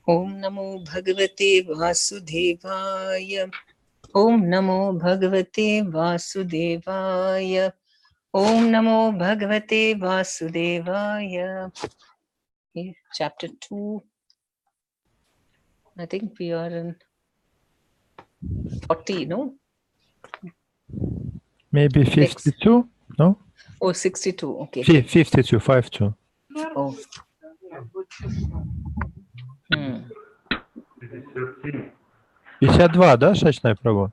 Om Namo Bhagavate Vasudevaya. Om Namo Bhagavate Vasudevaya. Om Namo Bhagavate Vasudevaya. Okay, chapter 2. I think we are in 40, no? Maybe 52, no? Oh, 62, okay. 52, 52. Oh. 52, да, Шачная Прабху?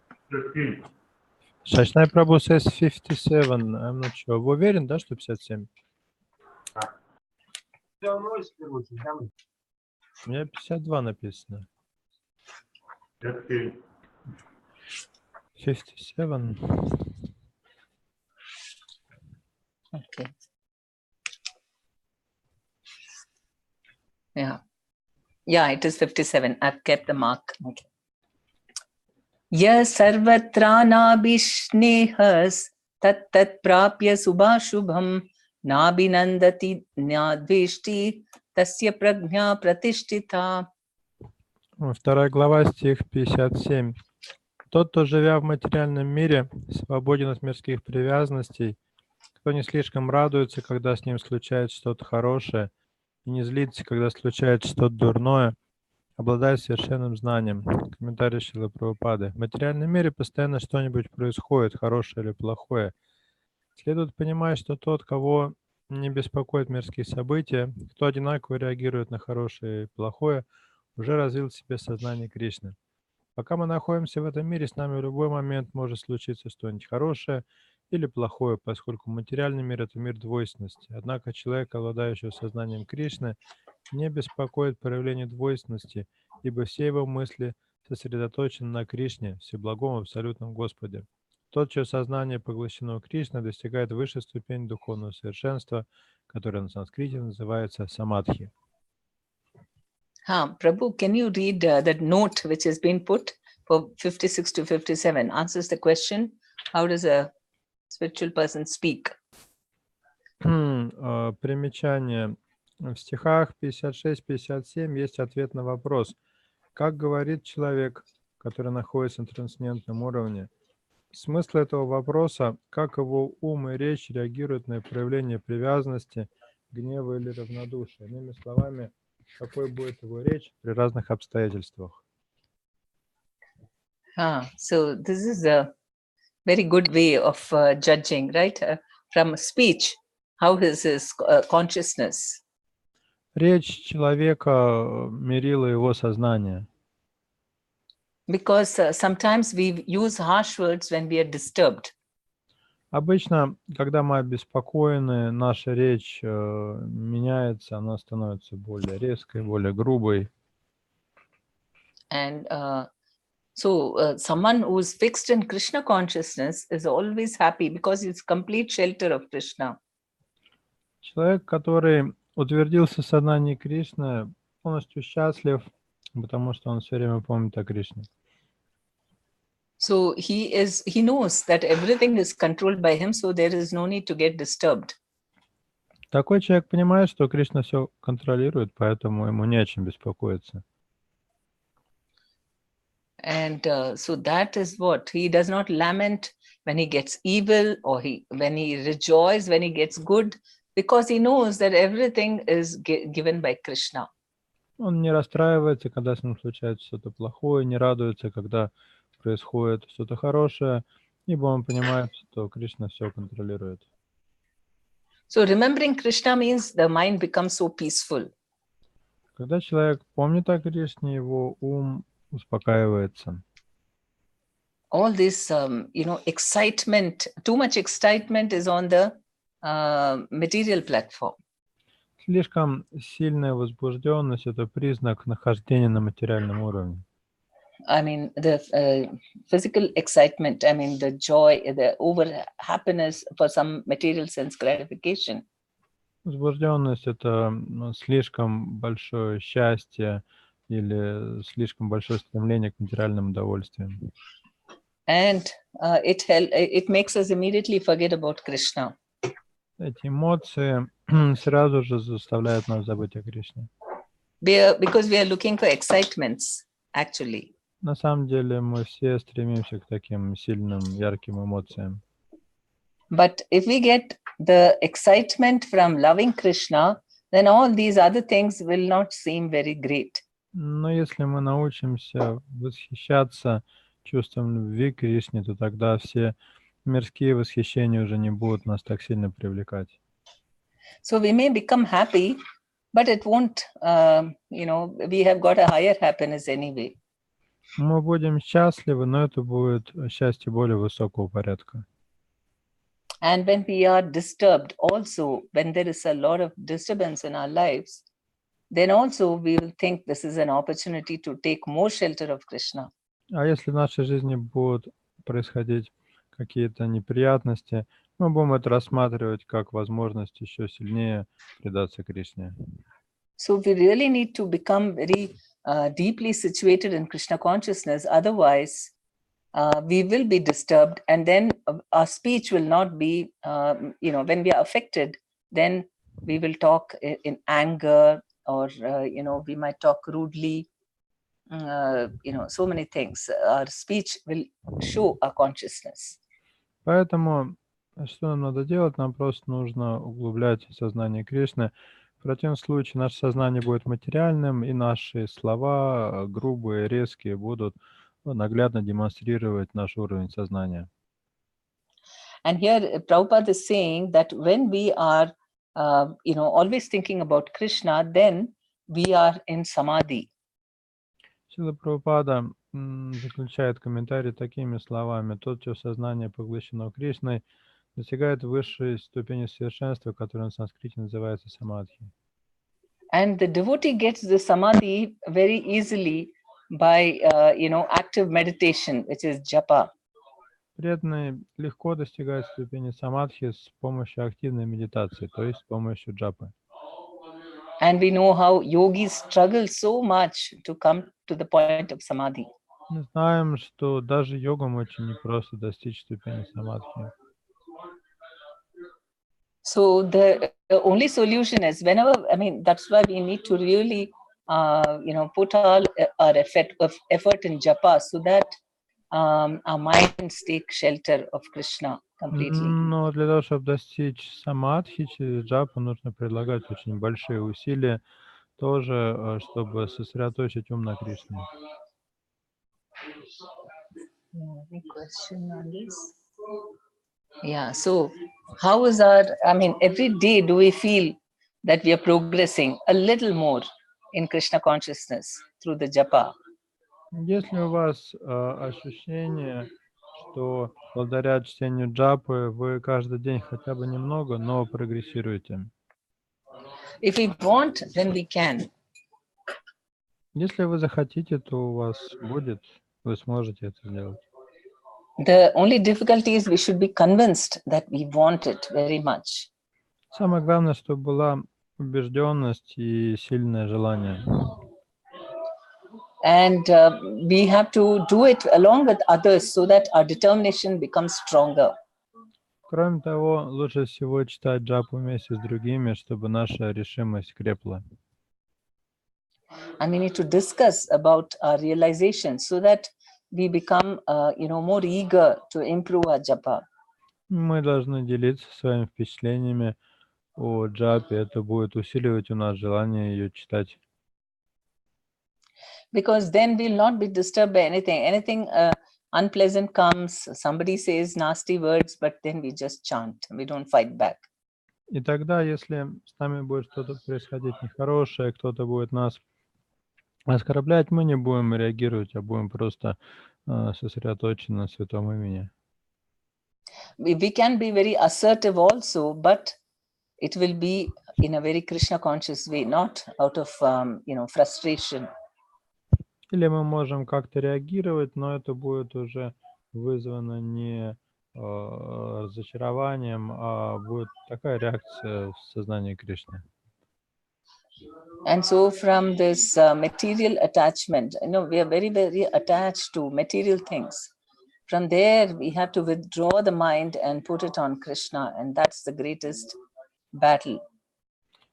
Шачная Прабху says 57, I'm not sure. Вы уверен, да, что 57? У меня 52 написано. 57. Okay. Yeah. Yeah, it is 57. I've kept the mark. Okay. Ya sarvatra nabhishnehas tat tat prapya subhashubham nabhinandati nadvishti tasya prajna pratishtita. Вторая глава, стих 57. Тот, кто, живя в материальном мире, свободен от мирских привязанностей, кто не слишком радуется, когда с ним случается что-то хорошее, и не злится, когда случается что-то дурное, обладает совершенным знанием. Комментарий Шрилы Прабхупады. В материальном мире постоянно что-нибудь происходит, хорошее или плохое. Следует понимать, что тот, кого не беспокоят мирские события, кто одинаково реагирует на хорошее и плохое, уже развил в себе сознание Кришны. Пока мы находимся в этом мире, с нами в любой момент может случиться что-нибудь хорошее или плохое, поскольку материальный мир – это мир двойственности. Однако человек, обладающий сознанием Кришны, не беспокоит проявление двойственности, ибо все его мысли сосредоточены на Кришне, Всеблагом Абсолютном Господе. Тот, чье сознание поглощено Кришной, достигает высшей ступени духовного совершенства, которое на санскрите называется самадхи. Prabhu, can you read that note which has been put for 56 to 57? Answers the question, how does a spiritual person speak? Примечание. В стихах 56-57 есть ответ на вопрос. Как говорит человек, который находится на трансцендентном уровне? Смысл этого вопроса, как его ум и речь реагируют на проявление привязанности, гнева или равнодушия. Иными словами, какой будет его речь при разных обстоятельствах. So this is a very good way of judging, right? From speech, how is his consciousness? Речь человека мерила его сознание. Because sometimes we use harsh words when we are disturbed. Обычно, когда мы обеспокоены, наша речь меняется, она становится более резкой, более грубой. And so someone who is fixed in Krishna consciousness is always happy because it's complete shelter of Krishna. Человек, который утвердился в сознании Кришны, полностью счастлив, потому что он все время помнит о Кришне. So he knows that everything is controlled by him, so there is no need to get disturbed. Такой человек понимает, что Кришна все контролирует, поэтому ему не о чем беспокоиться. And so that is what he does not lament when he gets evil, or when he rejoices when he gets good, because he knows that everything is given by Krishna. Он не расстраивается, когда с ним случается что-то плохое, не радуется, когда происходит что-то хорошее, ибо он понимает, что Кришна все контролирует. So remembering Krishna means the mind becomes so peaceful. Когда человек помнит о Кришне, его ум успокаивается. All this, excitement, too much excitement is on the material platform. Слишком сильная возбужденность – это признак нахождения на материальном уровне. I mean, the physical excitement, I mean, the joy, the over happiness for some material sense gratification. Возбужденность — это слишком большое счастье или слишком большое стремление к материальным удовольствиям. And it makes us immediately forget about Krishna. Эти эмоции сразу же заставляют нас забыть о Кришне. Because we are looking for excitements, actually. На самом деле мы все стремимся к таким сильным, ярким эмоциям. But if we get the excitement from loving Krishna, then all these other things will not seem very great. Но если мы научимся восхищаться чувством любви к Кришне, то тогда все мирские восхищения уже не будут нас так сильно привлекать. So we may become happy, but it won't, we have got a higher happiness anyway. Мы будем счастливы, но это будет счастье более высокого порядка. And when we are disturbed also, when there is a lot of disturbance in our lives, then also we will think this is an opportunity to take more shelter of Krishna. А если в нашей жизни будут происходить какие-то неприятности, мы будем это рассматривать как возможность еще сильнее предаться Кришне. So we really need to become very deeply situated in Krishna consciousness. Otherwise, we will be disturbed, and then our speech will not be, when we are affected, then we will talk in anger, or, we might talk rudely, so many things. Our speech will show our consciousness. Поэтому что нам надо делать? Нам просто нужно углублять сознание Кришны. В противном случае наше сознание будет материальным, и наши слова, грубые, резкие, будут наглядно демонстрировать наш уровень сознания. And here Prabhupada is saying that when we are, always thinking about Krishna, then we are in samadhi. Шрила Прабхупада заключает комментарий такими словами: тот, чье сознание поглощено Кришной, достигает высшей ступени совершенства, которая на санскрите называется самадхи. And the devotee gets the samadhi very easily by, active meditation, which is japa. Преданный легко достигает ступени самадхи с помощью активной медитации, то есть с помощью джапы. And we know how yogis struggle so much to come to the point of samadhi. Мы знаем, что даже йогам очень непросто достичь ступени самадхи. So the only solution is that's why we need to really, put all our effort in japa, so that our minds take shelter of Krishna completely. Но для того, чтобы достичь самадхи через джапу, нужно прилагать очень большие усилия, тоже, чтобы сосредоточить ум на Кришне. Any question on this? Yeah, so how is every day do we feel that we are progressing a little more in Krishna consciousness through the japa? Есть ли у вас ощущение, что благодаря чтению джапы вы каждый день хотя бы немного, но прогрессируете? If we want, then we can. Если вы захотите, то у вас будет, вы сможете это сделать. The only difficulty is we should be convinced that we want it very much. Самое главное, чтобы была убежденность и сильное желание. And we have to do it along with others so that our determination becomes stronger. Кроме того, лучше всего читать джапу вместе с другими, чтобы наша решимость крепла. And we need to discuss about our realization so that we become, more eager to improve our japa. Мы должны делиться своими впечатлениями о джапе. Это будет усиливать у нас желание ее читать. Because then we'll not be disturbed by anything. Anything unpleasant comes, somebody says nasty words, but then we just chant. We don't fight back. И тогда, если с нами будет что-то происходить нехорошее, кто-то будет нас оскорблять, мы не будем реагировать, а будем просто сосредоточены на святом имени. We can be very assertive also, but it will be in a very Krishna conscious way, not out of frustration. Или мы можем как-то реагировать, но это будет уже вызвано не разочарованием, а будет такая реакция в сознании Кришны. And so from this material attachment, we are very, very attached to material things. From there, we have to withdraw the mind and put it on Krishna. And that's the greatest battle.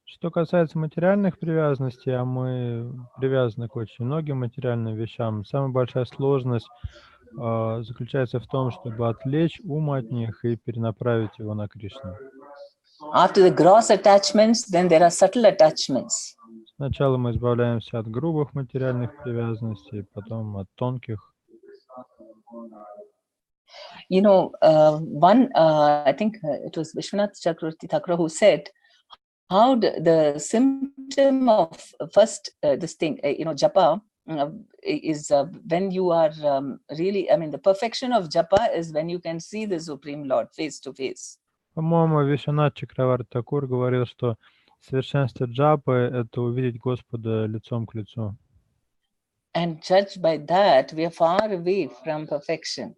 Что касается материальных привязанностей, а мы привязаны к очень многим материальным вещам, самая большая сложность заключается в том, чтобы отвлечь ум от них и перенаправить его на Кришну. After the gross attachments, then there are subtle attachments. Сначала мы избавляемся от грубых материальных привязанностей, потом от тонких. I think it was Vishwanath Chakravarti Thakur who said, how the symptom of first this thing, japa, is when you are really, the perfection of japa is when you can see the Supreme Lord face to face. По-моему, Вишванат Чакраварти Такур говорил, что совершенство джапы — это увидеть Господа лицом к лицу. And judged by that, we are far away from perfection.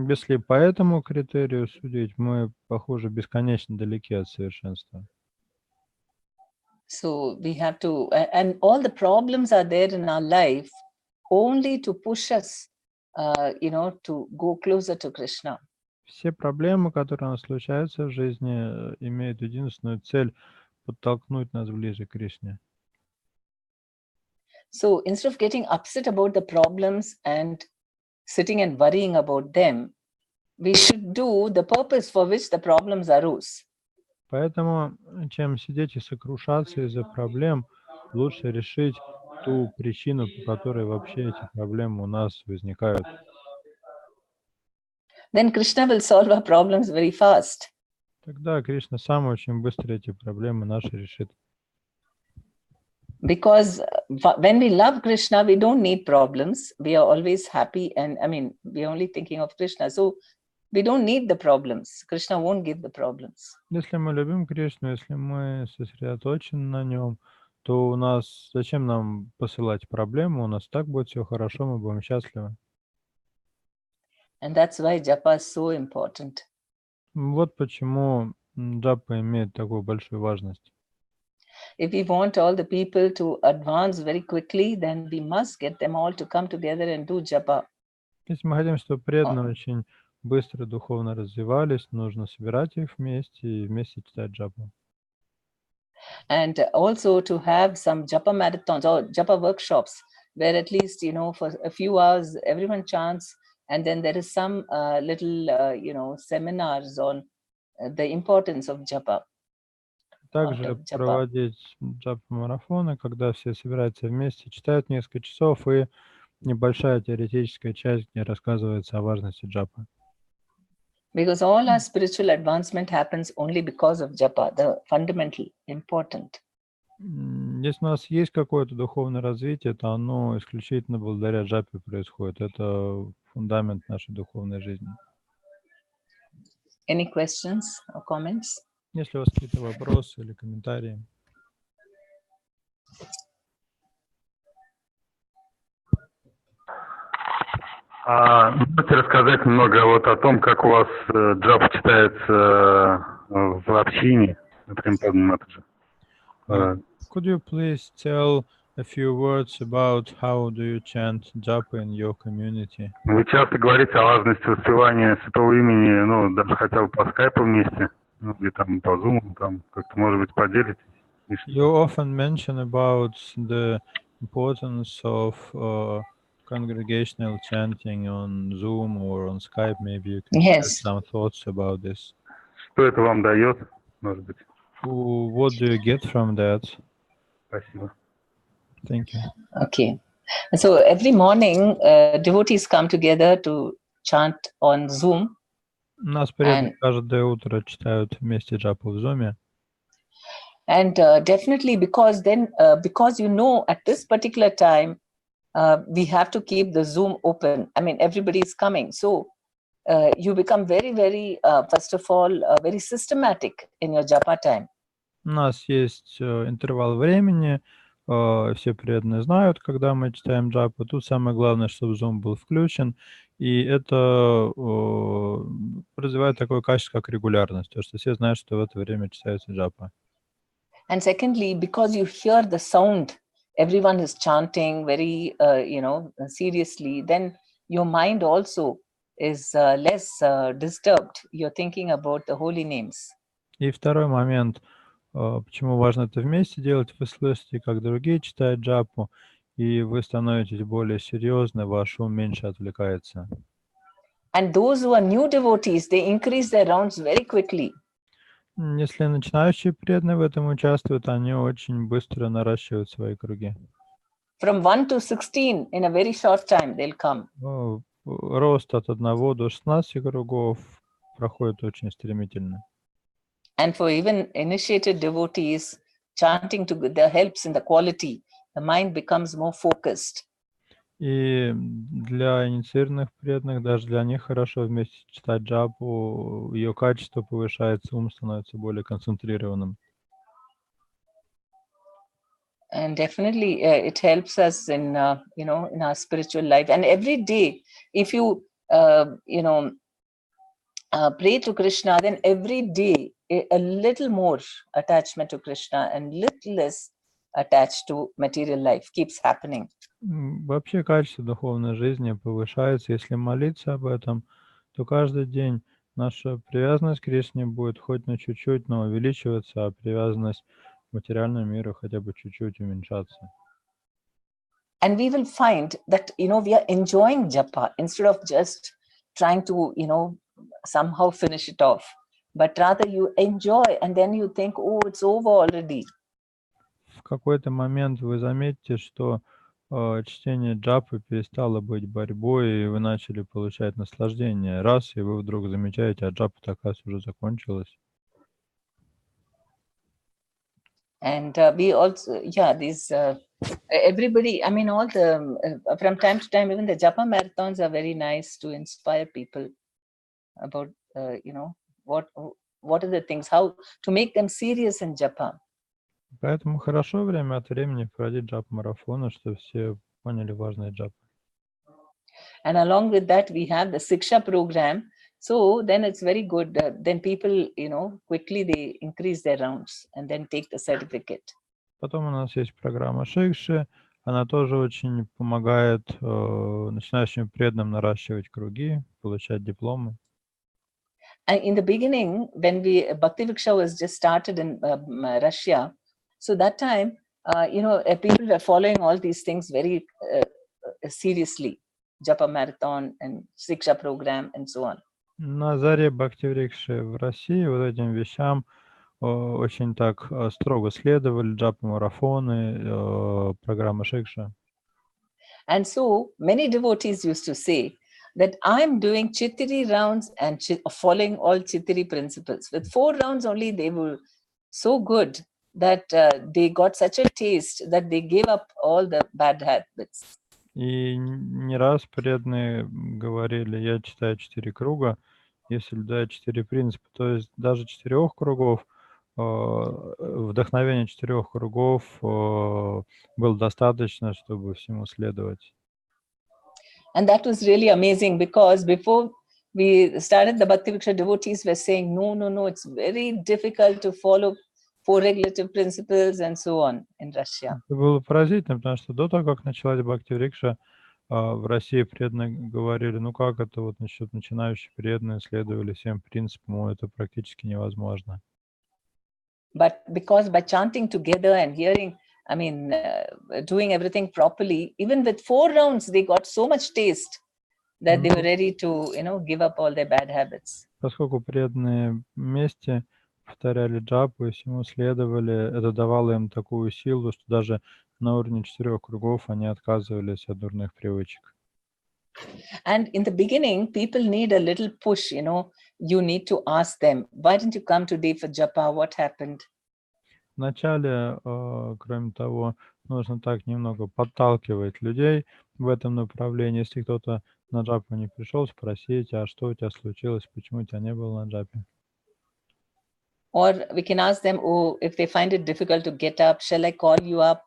Если по этому критерию судить, мы, похоже, бесконечно далеки от совершенства. So we have to, and all the problems are there in our life only to push us, to go closer to Krishna. Все проблемы, которые у нас случаются в жизни, имеют единственную цель — подтолкнуть нас ближе к Кришне. So instead of getting upset about the problems and sitting and worrying about them, we should do the purpose for which the problems arose. Поэтому, чем сидеть и сокрушаться из-за проблем, лучше решить ту причину, по которой вообще эти проблемы у нас возникают. Then Krishna will solve our problems very fast. Тогда Кришна сам очень быстро эти проблемы наши решит. Because when we love Krishna, we don't need problems. We are always happy, and we're only thinking of Krishna. So we don't need the problems. Krishna won't give the problems. Если мы любим Кришну, если мы сосредоточены на нем, то у нас зачем нам посылать проблемы? У нас так будет все хорошо, мы будем счастливы. And that's why japa is so important. Вот почему джапа имеет такую большую важность. If we want all the people to advance very quickly, then we must get them all to come together and do japa. Если мы хотим, чтобы преданные очень быстро духовно развивались, нужно собирать их вместе и вместе читать джапу. And also to have some japa marathons or japa workshops where at least, for a few hours, everyone chants, and then there is some little, seminars on the importance of japa. Также проводить джапа-марафоны, когда все собираются вместе, читают несколько часов, и небольшая теоретическая часть, где рассказывается о важности джапы. Because all our spiritual advancement happens only because of japa, the fundamental, important. Если у нас есть какое-то духовное развитие, то оно исключительно благодаря джапе происходит. Это фундамент нашей духовной жизни. Any questions or comments? Если у вас какие-то вопросы или комментарии. Можете рассказать немного о том, как у вас джапа читается в общине, например, Падмини? Could you please tell a few words about how do you chant japa in your community? Вы часто говорите о важности воспевания святого имени, даже хотя бы по скайпу вместе, или там по зуму, там как-то, может быть, поделитесь. You often mention about the importance of congregational chanting on Zoom or on Skype. Maybe you can share some thoughts about this. Что это вам дает, может быть? What do you get from that? Спасибо. Thank you. Okay. So every morning, devotees come together to chant on Zoom. Нас каждое утро читают вместе джапу в Zoom. And definitely because at this particular time, we have to keep the Zoom open. Everybody is coming. So you become very, very, first of all, very systematic in your japa time. У нас есть интервал времени, все преданные знают, когда мы читаем джапу. Тут самое главное, чтобы Zoom был включен. И это развивает такое качество, как регулярность, то что все знают, что в это время читается джапа. And secondly, because you hear the sound, everyone is chanting very, seriously, then your mind also is less disturbed. You're thinking about the holy names. И второй момент, почему важно это вместе делать, вы слышите, как другие читают джапу, и вы становитесь более серьезны, ваш ум меньше отвлекается. And those who are new devotees, they increase their rounds very quickly. Если начинающие преданные в этом участвуют, они очень быстро наращивают свои круги. From 1 to 16, in a very short time, they'll come. Рост от 1 до 16 кругов проходит очень стремительно. And for even initiated devotees, chanting together helps in the quality. The mind becomes more focused. И для инициированных преданных, даже для них хорошо вместе читать джапу, ее качество повышается, ум становится более концентрированным. And definitely it helps us in, in our spiritual life. And every day, if you, pray to Krishna, then every day a little more attachment to Krishna and little less attached to material life keeps happening. Вообще качество духовной жизни повышается. Если молиться об этом, то каждый день наша привязанность к Кришне будет хоть на чуть-чуть, но увеличиваться, а привязанность к материальному миру хотя бы чуть-чуть уменьшаться. And we will find that, we are enjoying japa instead of just trying to, somehow finish it off. But rather you enjoy and then you think, oh, it's over already. В какой-то момент вы заметите, что чтение джапы перестало быть борьбой, и вы начали получать наслаждение. Раз, и вы вдруг замечаете, а джапа такая уже закончилась. And we also, these, everybody, I mean, all the, from time to time, even the japa marathons are very nice to inspire people about, what are the things, how to make them serious in japa. Поэтому хорошо время от времени проводить джап-марафоны, чтобы все поняли важность джапы. And along with that, we have the Siksha program. So then it's very good. Then people, quickly they increase their rounds and then take the certificate. Потом у нас есть программа Шикши. Она тоже очень помогает начинающим преданным наращивать круги, получать дипломы. And in the beginning, when Bhakti Viksha was just started in Russia, so that time, people were following all these things very seriously. Japa marathon and Siksha program and so on. На заре Бхакти-Врикши в России вот этим вещам очень так строго следовали джапа-марафоны, программа Шикша. And so many devotees used to say that I'm doing Chittiri rounds and following all Chittiri principles. With 4 rounds only, they were so good that they got such a taste that they gave up all the bad habits. И не раз преданные говорили, я читаю 4 круга, если да, 4 принципа, то есть даже 4 кругов, вдохновение 4 кругов было достаточно, чтобы всему следовать. And that was really amazing because before we started the Bhakti Viksha, devotees were saying, no, it's very difficult to follow 4 regulative principles and so on in Russia. Это было поразительно, потому что до того, как началась Бхакти-Врикша, в России преданные говорили, как это вот насчет начинающих преданные следовали всем принципам, это практически невозможно. But because by chanting together and hearing, doing everything properly, even with 4 rounds, they got so much taste that they were ready to, give up all their bad habits. Поскольку преданные вместе повторяли джапу и всему следовали, это давало им такую силу, что даже на уровне 4 кругов они отказывались от дурных привычек. And in the beginning, people need a little push, you need to ask them, why didn't you come today for japa? What happened? Вначале, кроме того, нужно так немного подталкивать людей в этом направлении. Если кто-то на джапу не пришел, спросить, а что у тебя случилось, почему у тебя не было на джапе? Or we can ask them, if they find it difficult to get up, shall I call you up?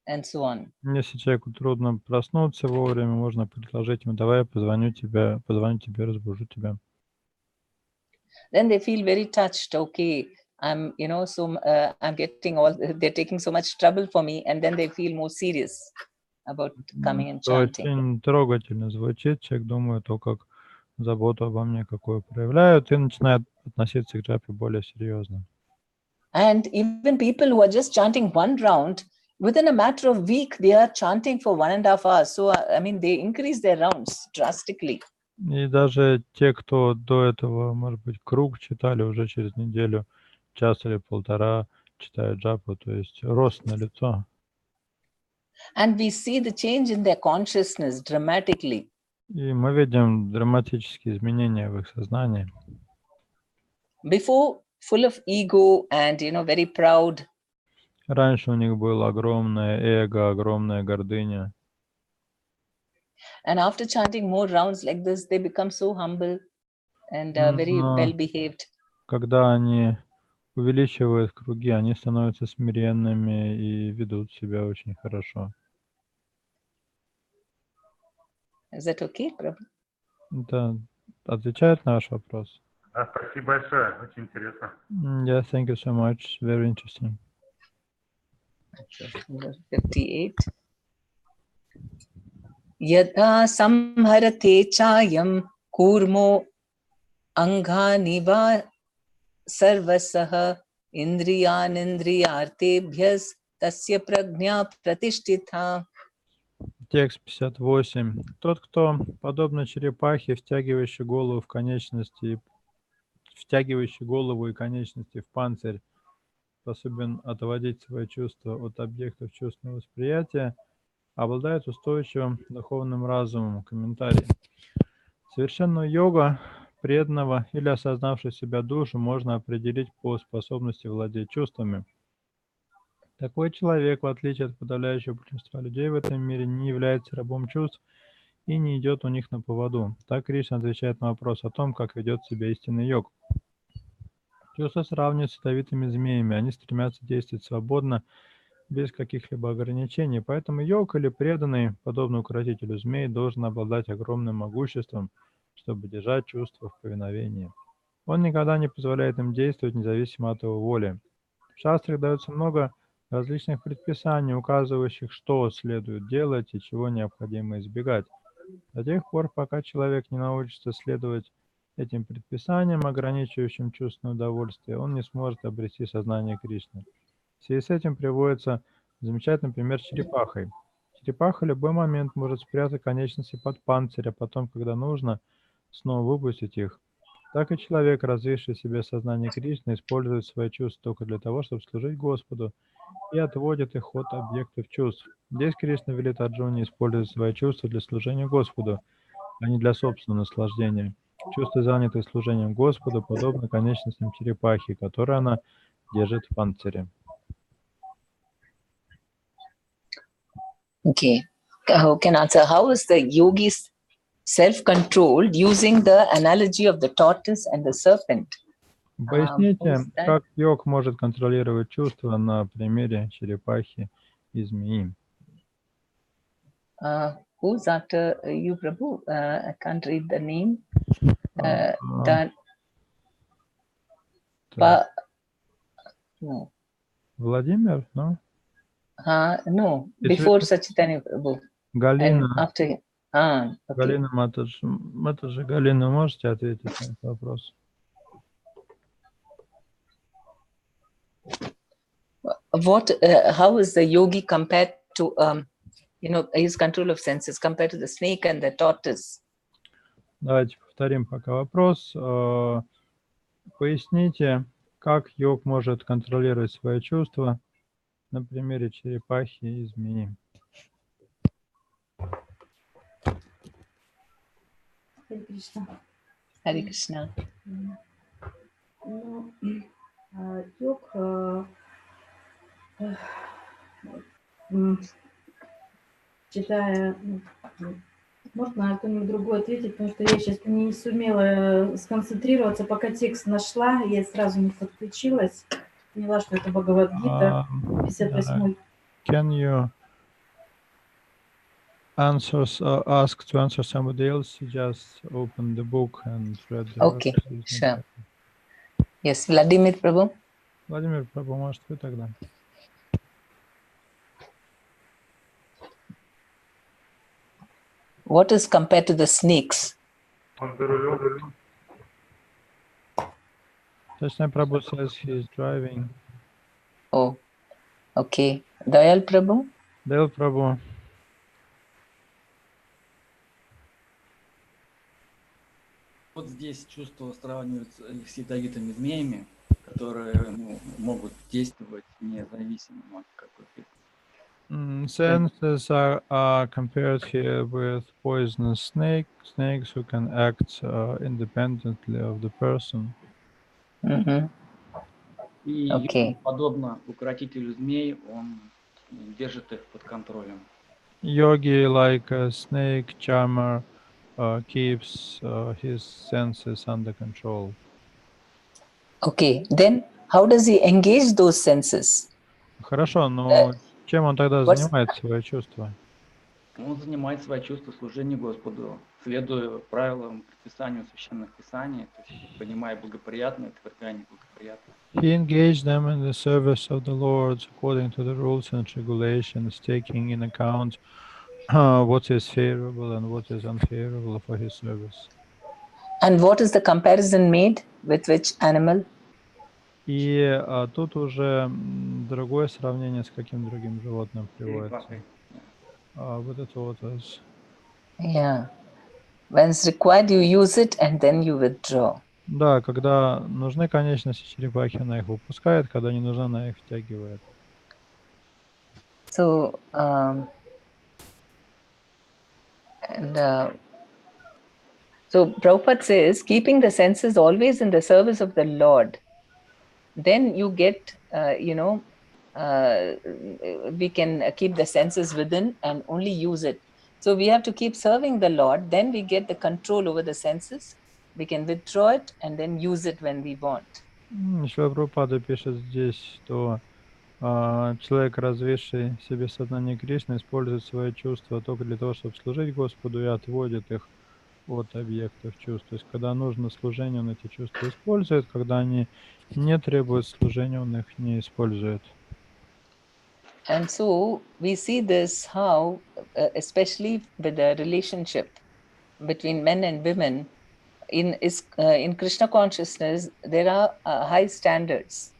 and so on. Если человеку трудно проснуться вовремя, можно предложить ему: давай я позвоню тебе, разбужу тебя. Then they feel very touched. Okay, I'm getting they're taking so much trouble for me, and then they feel more serious about coming and chanting. Очень трогательно звучит. Человек думает: о, как заботу обо мне какую проявляют, и начинает относиться к джапе более серьезно. And even people who are just chanting one round, within a matter of week, they are chanting for 1.5 hours. So, I mean, they increase their rounds drastically. И даже те, кто до этого, может быть, круг читали, уже через неделю, час или полтора читают джапу, то есть рост налицо. And we see the change in their consciousness dramatically. И мы видим драматические изменения в их сознании. Before, full of ego and, very proud. Раньше у них было огромное эго, огромная гордыня. And after chanting more rounds like this, they become so humble and very well behaved. Когда они увеличивают круги, они становятся смиренными и ведут себя очень хорошо. Is that okay, Prabhu? Это отвечает на ваш вопрос? Да, спасибо большое, очень интересно. Yeah, thank you so much. Very interesting. 58. Yatha samharate chayam kurmo anghanivā sarvasaha indriyanindriyartebhyas tasya prajñā pratishtitha. Текст 58. Тот, кто, подобно черепахе, втягивающий голову и конечности в панцирь, способен отводить свои чувства от объектов чувственного восприятия, обладает устойчивым духовным разумом. Комментарий. Совершенную йогу преданного или осознавшей себя душу можно определить по способности владеть чувствами. Такой человек, в отличие от подавляющего большинства людей в этом мире, не является рабом чувств и не идет у них на поводу. Так Кришна отвечает на вопрос о том, как ведет себя истинный йог. Чувства сравнивают с ядовитыми змеями, они стремятся действовать свободно, без каких-либо ограничений, поэтому йог или преданный, подобно укротителю змей, должен обладать огромным могуществом, чтобы держать чувства в повиновении. Он никогда не позволяет им действовать независимо от его воли. В шастрах дается много различных предписаний, указывающих, что следует делать и чего необходимо избегать. До тех пор, пока человек не научится следовать этим предписаниям, ограничивающим чувственное удовольствие, он не сможет обрести сознание Кришны. В связи с этим приводится замечательный пример с черепахой. Черепаха в любой момент может спрятать конечности под панцирь, а потом, когда нужно, снова выпустить их. Так и человек, развивший в себе сознание Кришны, использует свои чувства только для того, чтобы служить Господу, и отводит их от объектов чувств. Здесь Кришна велит Арджуне использовать свои чувства для служения Господу, а не для собственного наслаждения. Чувства, занятые служением Господу, подобны конечностям черепахи, которые она держит в панцире. Okay. Who can answer? How is the yogi's self-controlled using the analogy of the tortoise and the serpent? Поясните, как йог может контролировать чувства на примере черепахи и змеи? Who's after you, Prabhu? I can't read the name. No. Владимир, no? No, before Sachitanya Prabhu. Галина. And after him. Okay. Галина Матаджи. Галина, можете ответить на этот вопрос? How is the yogi compared to, his control of senses compared to the snake and the tortoise? Давайте повторим пока вопрос. Поясните, как йог может контролировать свои чувства на примере черепахи и змеи. Харе Кришна. Харе Кришна. Йог читая, можно кто-нибудь другой ответить, потому что я сейчас не сумела сконцентрироваться, пока текст нашла, я сразу не подключилась, поняла, что это Бхагавад-гита, 58-й. Can you ask to answer somebody else, just open the book and read the Okay, verses. sure. Yes, Vladimir Prabhu. Владимир Прабhu, может, вы тогда? What is compared to the snakes? Chaitanya Prabhu says he is driving. Oh, okay. Dayal Prabhu? Dale Prabhu. Вот здесь чувства сравниваются с ядовитыми змеями, которые могут действовать независимо от какой-то. Senses are compared here with poisonous snakes who can act independently of the person. Mm-hmm. И Okay. подобно укротителю змей, он держит их под контролем. Yogi, like a snake charmer, keeps his senses under control. Okay, then how does he engage those senses? Хорошо, но чем он тогда what's- занимает свои чувства? Он занимает свои чувства служением Господу, следуя правилам, предписанию священных писаний, то есть понимая благоприятное, отвергая неблагоприятное. He engaged them in the service of the Lord according to the rules and regulations, taking in account what is favorable and what is unfavorable for his service. And what is the comparison made with which animal? И тут уже другое сравнение с каким другим животным приводится. Перекладкой. Вот это вот. Yeah. When it's required, you use it and then you withdraw. Да, когда нужны конечности черепахи, она их выпускает, когда не нужна, она их втягивает. So, so Prabhupada says, keeping the senses always in the service of the Lord, then you get, we can keep the senses within and only use it. So we have to keep serving the Lord, then we get the control over the senses. We can withdraw it and then use it when we want. Шрила Прабхупада пишет здесь, что человек, развивший в себе сознание Кришны, использует свои чувства только для того, чтобы служить Господу, и отводит их от объектов чувств. То есть, когда нужно служение, он эти чувства использует, когда они не требуют служения, он их не использует. And so we see this how, especially with the relationship between men and women, in Krishna consciousness, there are high standards.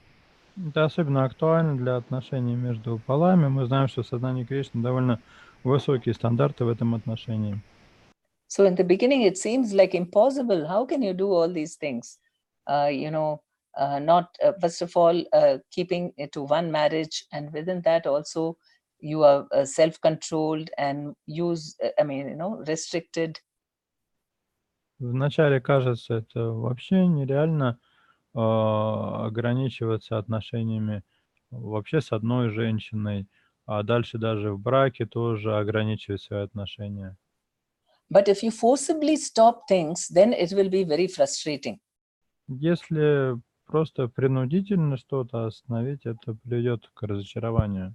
Это особенно актуально для отношений между полами. Мы знаем, что в сознании Кришны довольно высокие стандарты в этом отношении. So in the beginning, it seems like impossible. How can you do all these things? Not first of all, keeping it to one marriage, and within that also you are self-controlled and restricted. Вначале кажется, это вообще нереально ограничиваться отношениями вообще с одной женщиной, а дальше даже в браке тоже ограничивать свои отношения. But if you forcibly stop things, then it will be very frustrating. Если просто принудительно что-то остановить, это приведет к разочарованию.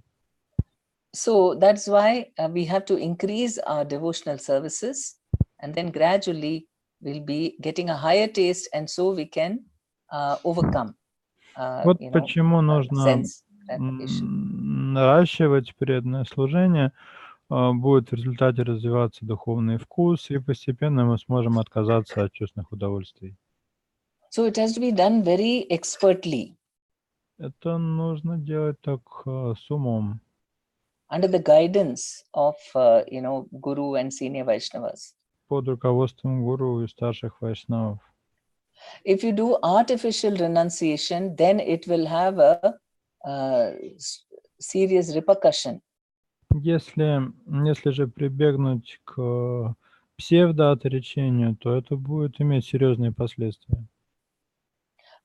So that's why we have to increase our devotional services, and then gradually we'll be getting a higher taste, and so we can overcome. Вот почему нужно наращивать преданное служение. Будет в результате развиваться духовный вкус, и постепенно мы сможем отказаться от чувственных удовольствий. So it has to be done very expertly. Это нужно делать так с умом. Under the guidance of Guru and senior Vaishnavas. Под руководством гуру и старших вайшнавов. If you do artificial renunciation, then it will have a serious repercussion. Если же прибегнуть к псевдоотречению, то это будет иметь серьезные последствия.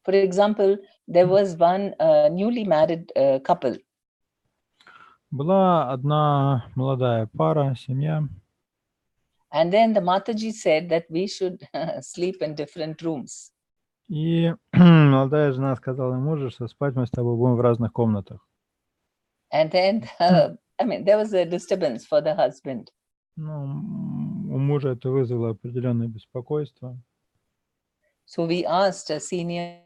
For example, there was one newly married couple. Была одна молодая пара, семья. And then the Mataji said that we should sleep in different rooms. И молодая жена сказала мужу, что спать мы с тобой будем в разных комнатах. And then, there was a disturbance for the husband. Ну, у мужа это вызвало определенное беспокойство. So we asked a senior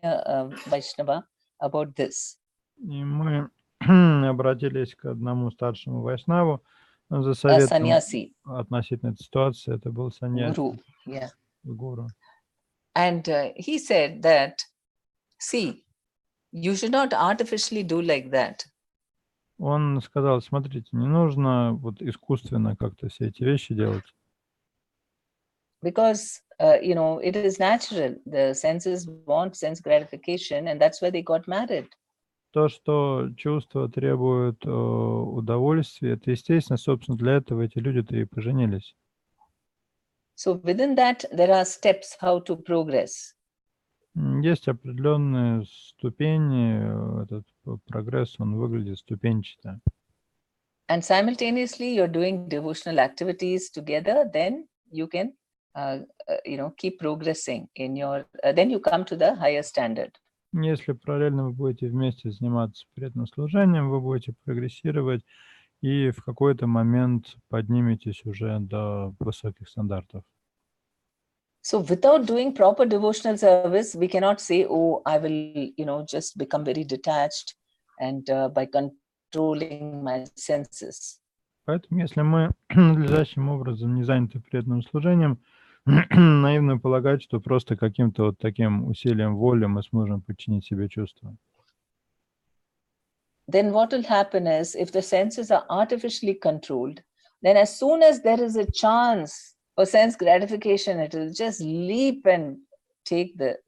Vaishnava about this. И мы обратились к одному старшему вайшнаву за A советом sannyasi, относительно этой ситуации. Это был саньяси, guru, yeah. гуру. And he said that, see, you should not artificially do like that. Он сказал, смотрите, не нужно вот искусственно как-то все эти вещи делать. Because, it is natural. The senses want sense gratification, and that's why they got married. То, что чувства требуют удовольствия, это естественно, собственно, для этого эти люди-то и поженились. So within that, there are steps how to progress. Есть определенные ступени, этот прогресс, он выглядит ступенчато. And simultaneously, you're doing devotional activities together, then you can, keep progressing in your, then you come to the higher standard. Если параллельно вы будете вместе заниматься преданным служением, вы будете прогрессировать и в какой-то момент подниметесь уже до высоких стандартов. So without doing proper devotional service, we cannot say, oh, I will, just become very detached and by controlling my senses. Поэтому, если мы надлежащим образом не заняты преданным служением, наивно полагать, что просто каким-то вот таким усилием воли мы сможем подчинить себе чувства. Then what will happen is, if the senses are artificially controlled, then as soon as there is a chance for sense gratification, it will just leap and take the,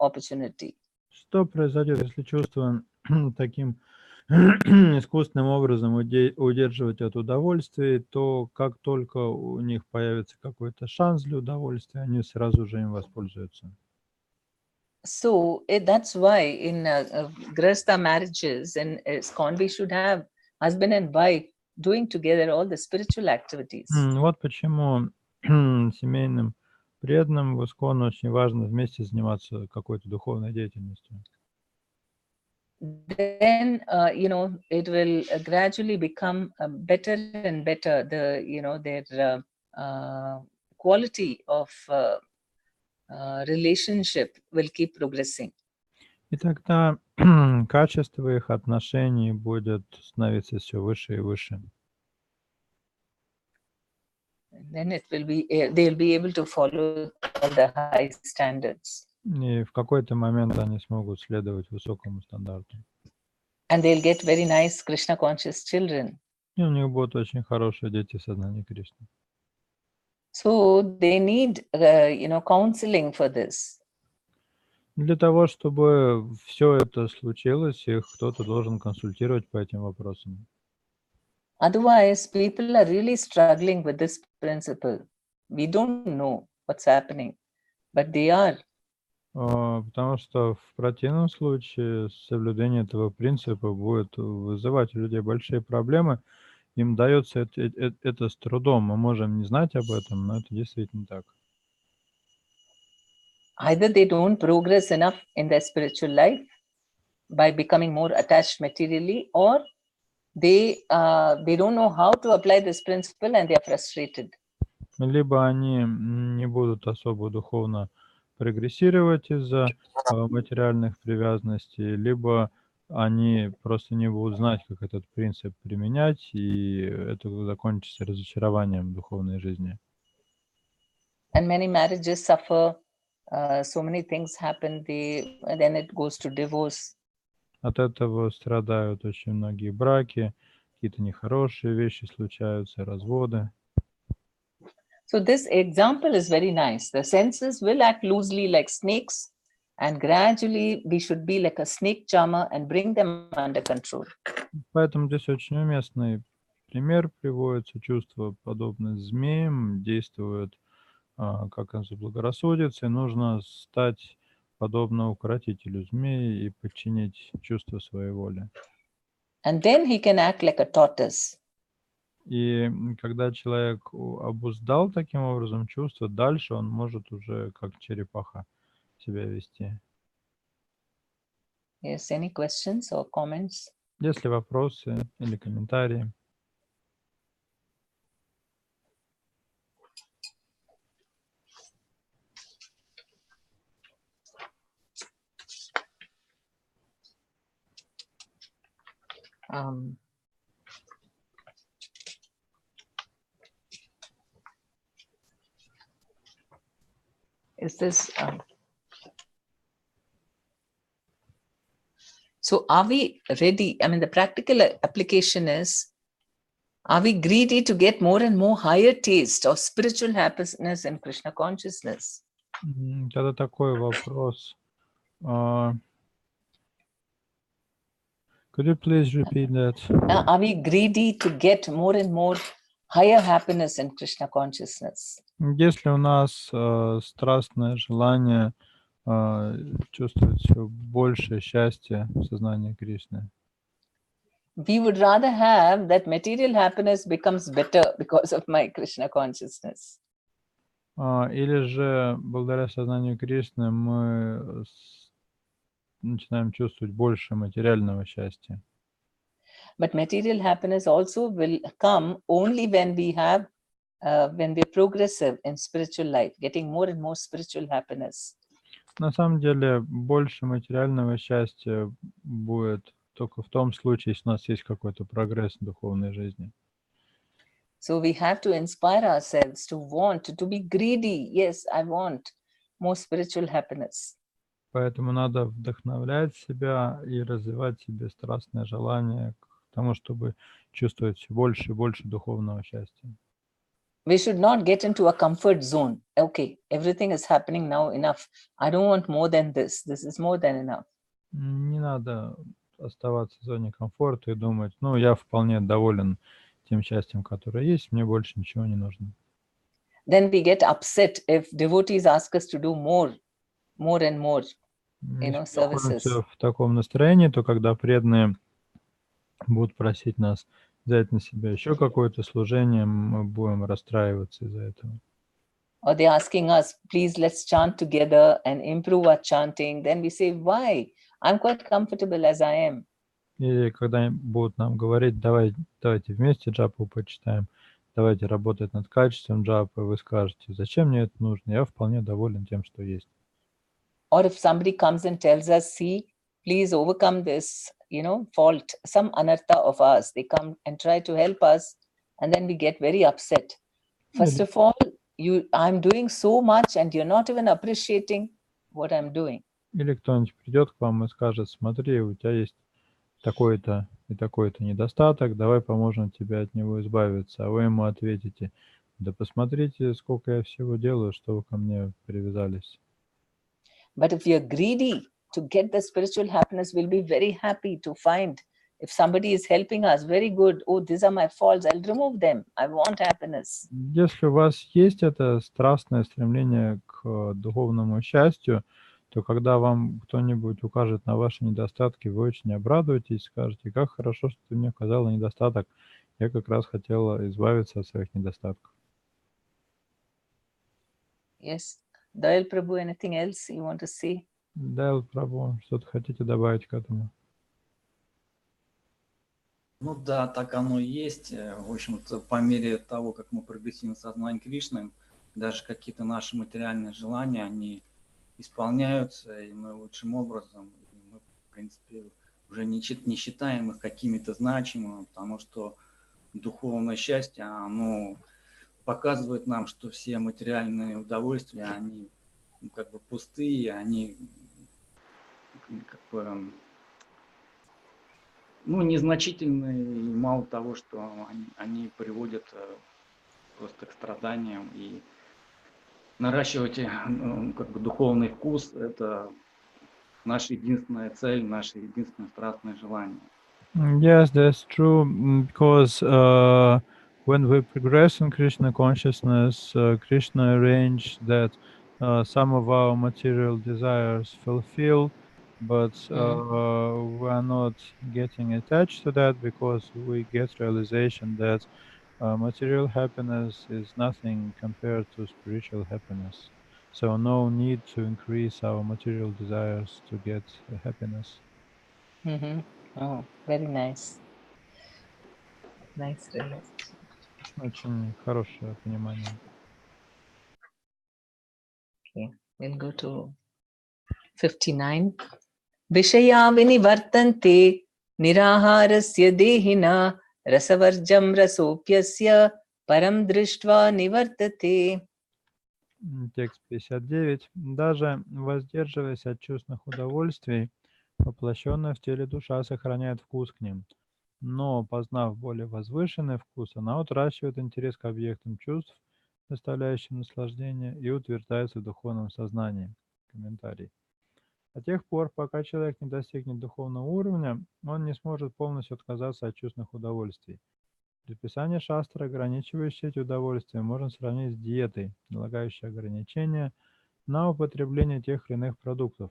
opportunity. Что произойдет, если чувства таким искусственным образом удерживать от удовольствия, то как только у них появится какой-то шанс для удовольствия, они сразу же им воспользуются. So that's why in Grahastha marriages and ISKCON, we should have husband and wife doing together all the spiritual activities. Вот почему семейным преданным в ISKCON очень важно вместе заниматься какой-то духовной деятельностью. Then, it will gradually become better and better. Their quality of relationship will keep progressing. И тогда качество их отношений будет становиться все выше и выше. Then they'll be able to follow all the high standards. И в какой-то момент они смогут следовать высокому стандарту. And they'll get very nice Krishna conscious children. И у них будут очень хорошие дети сознания Кришны. So they need, counseling for this. Для того, чтобы все это случилось, их кто-то должен консультировать по этим вопросам. Otherwise, people are really struggling with this principle. We don't know what's happening, but they are. Потому что в противном случае соблюдение этого принципа будет вызывать у людей большие проблемы. Им дается это с трудом. Мы можем не знать об этом, но это действительно так. Either they don't progress enough in their spiritual life by becoming more attached materially, or they don't know how to apply this principle and they are frustrated. Либо они не будут особо духовно прогрессировать из-за материальных привязанностей, либо они просто не будут знать, как этот принцип применять, и это закончится разочарованием в духовной жизни. And many marriages suffer. So many things happen. Then it goes to divorce. От этого страдают очень многие браки, какие-то нехорошие вещи случаются, разводы. So this example is very nice. The senses will act loosely like snakes, and gradually we should be like a snake charmer and bring them under control. Поэтому здесь очень уместный пример приводится. Чувства, подобные змеям, действуют как им заблагорассудится, и нужно стать подобно укротителю змеи и подчинить чувства своей воли. And then he can act like a tortoise. И когда человек обуздал таким образом чувства, дальше он может уже как черепаха себя вести. Yes, any questions or comments? Есть ли вопросы или комментарии? is this? So are we ready? I mean, the practical application is, are we greedy to get more and more higher taste of spiritual happiness and Krishna consciousness? Это такой вопрос. Could you please repeat that? Are we greedy to get more and more higher happiness and Krishna consciousness? Если у нас страстное желание чувствовать все большее счастье в сознании Кришны, we would rather have that material happiness becomes better because of my Krishna consciousness. Или же благодаря сознанию Кришны мы начинаем чувствовать больше материального счастья. But material happiness also will come only when we have, when we're progressive in spiritual life, getting more and more spiritual happiness. На самом деле больше материального счастья будет только в том случае, если у нас есть какой-то прогресс в духовной жизни. So we have to inspire ourselves to want, to be greedy. Yes, I want more spiritual happiness. Поэтому надо вдохновлять себя и развивать в себе страстное желание к тому, чтобы чувствовать все больше и больше духовного счастья. We should not get into a comfort zone. Okay, everything is happening now, enough. I don't want more than this. This is more than enough. Не надо оставаться в зоне комфорта и думать, ну, я вполне доволен тем счастьем, которое есть, мне больше ничего не нужно. Then we get upset if devotees ask us to do more and more, Если мы services. находимся в таком настроении, то когда преданные будут просить нас взять на себя еще какое-то служение, мы будем расстраиваться из-за этого. Or they're asking us, please, let's chant together and improve our chanting. Then we say, why? I'm quite comfortable as I am. Или когда будут нам говорить, давайте вместе джапу почитаем, давайте работать над качеством джапы, вы скажете, зачем мне это нужно? Я вполне доволен тем, что есть. Or if somebody comes and tells us, see, please overcome this, fault, some anartha of ours. They come and try to help us, and then we get very upset. First of all, I'm doing so much and you're not even appreciating what I'm doing. Или кто-нибудь придет к вам и скажет, смотри, у тебя есть такой-то и такой-то недостаток, давай поможем тебе от него избавиться. А вы ему ответите, да посмотрите, сколько я всего делаю, что вы ко мне привязались. But if we are greedy to get the spiritual happiness, we'll be very happy to find if somebody is helping us, very good. Oh, these are my faults. I'll remove them. I want happiness. Если у вас есть это страстное стремление к духовному счастью, то когда вам кто-нибудь укажет на ваши недостатки, вы очень обрадуетесь, скажете, как хорошо, что ты мне указала недостаток. Я как раз хотела избавиться от своих недостатков. Yes. Dayal Prabhu, anything else you want to say? Даял Прабху, что-то хотите добавить к этому? Ну да, так оно и есть. В общем-то, по мере того, как мы прогрессируем в сознании Кришны, даже какие-то наши материальные желания, они исполняются и наилучшим образом. И мы, в принципе, уже не считаем их какими-то значимыми, потому что духовное счастье, оно показывает нам, что все материальные удовольствия, они как бы пустые, они как бы, незначительные, и мало того, что они приводят просто к страданиям, и наращивать как бы духовный вкус – это наша единственная цель, наше единственное страстное желание. Yes, that's true, because when we progress in Krishna consciousness, Krishna arranged that some of our material desires fulfill, but we are not getting attached to that because we get realization that material happiness is nothing compared to spiritual happiness. So no need to increase our material desires to get happiness. Mm-hmm. Oh, very nice. Nice realization. Очень хорошее понимание. Okay, we'll go to 59. Vishaya vinivartante Niraharasya dehina rasavarjam rasopyasya param drishtva nivartate. Текст 59. Даже воздерживаясь от чувственных удовольствий, воплощенная в теле душа сохраняет вкус к ним. Но, познав более возвышенный вкус, она утрачивает интерес к объектам чувств, доставляющим наслаждение, и утверждается в духовном сознании. Комментарий. До тех пор, пока человек не достигнет духовного уровня, он не сможет полностью отказаться от чувственных удовольствий. Предписание шастры, ограничивающее эти удовольствия, можно сравнить с диетой, налагающей ограничения на употребление тех или иных продуктов.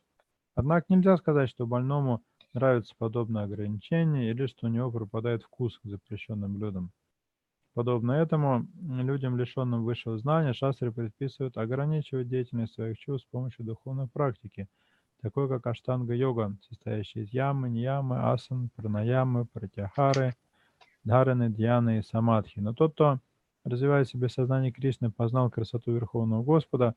Однако нельзя сказать, что больному нравится подобное ограничение или что у него пропадает вкус к запрещенным блюдам. Подобно этому, людям, лишенным высшего знания, шастры предписывают ограничивать деятельность своих чувств с помощью духовной практики, такой как аштанга-йога, состоящая из ямы, ньямы, асан, пранаямы, пратяхары, дхараны, дьяны и самадхи. Но тот, кто, развивая в себе сознание Кришны, познал красоту Верховного Господа,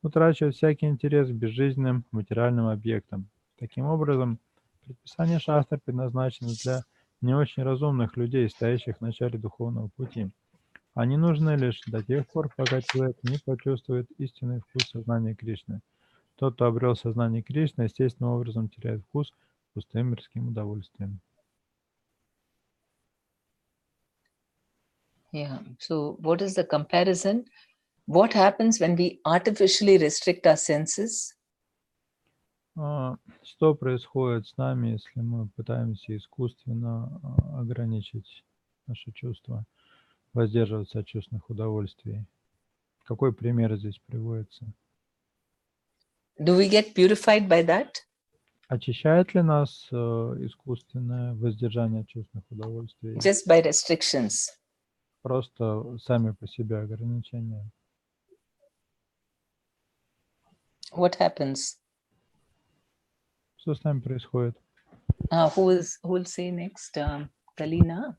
утрачивает всякий интерес к безжизненным материальным объектам. Таким образом, предписание шастр предназначено для не очень разумных людей, стоящих в начале духовного пути. Они нужны лишь до тех пор, пока человек не почувствует истинный вкус сознания Кришны. Тот, кто обрел сознание Кришны, естественным образом теряет вкус к пустым мирским удовольствиям. Yeah. So what is the comparison? What happens when we artificially restrict our senses? Что происходит с нами, если мы пытаемся искусственно ограничить наши чувства, воздерживаться от чувственных удовольствий? Какой пример здесь приводится? Do we get purified by that? Очищает ли нас искусственное воздержание от чувственных удовольствий? Just by restrictions. Просто сами по себе ограничения. What happens? Что с нами происходит? Who will say next? Kalina?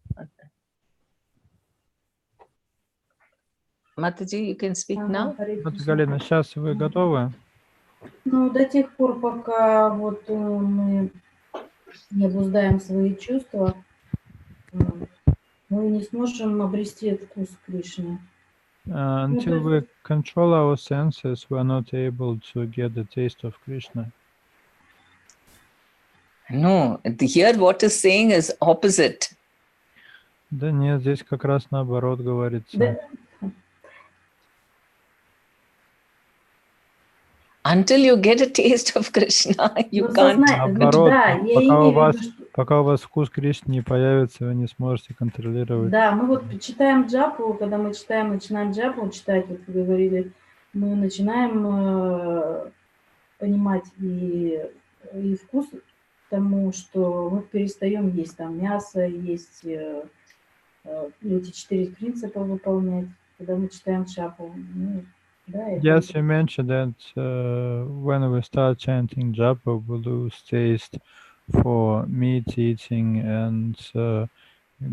Mataji, you can speak now. Вот, Галина, сейчас вы готовы? Ну, до тех пор, пока вот мы не обуздаем свои чувства, мы не сможем обрести вкус Кришны. Until we control our senses, we are not able to get the taste of Krishna. No, here what is saying is opposite. Да нет, здесь как раз наоборот говорится. Да. Until you get a taste of Krishna, you Ну, can't. Наоборот, да, я пока у вас вкус Кришны не появится, вы не сможете контролировать. Да, мы вот читаем джапу, когда мы начинаем джапу читать, вот вы говорили, мы начинаем понимать и вкус тому, что мы перестаем есть там мясо, есть эти 4 принципа выполнять, когда мы читаем джапу. Ну, да, Yes, you mentioned that when we start chanting japa, we lose taste for meat eating and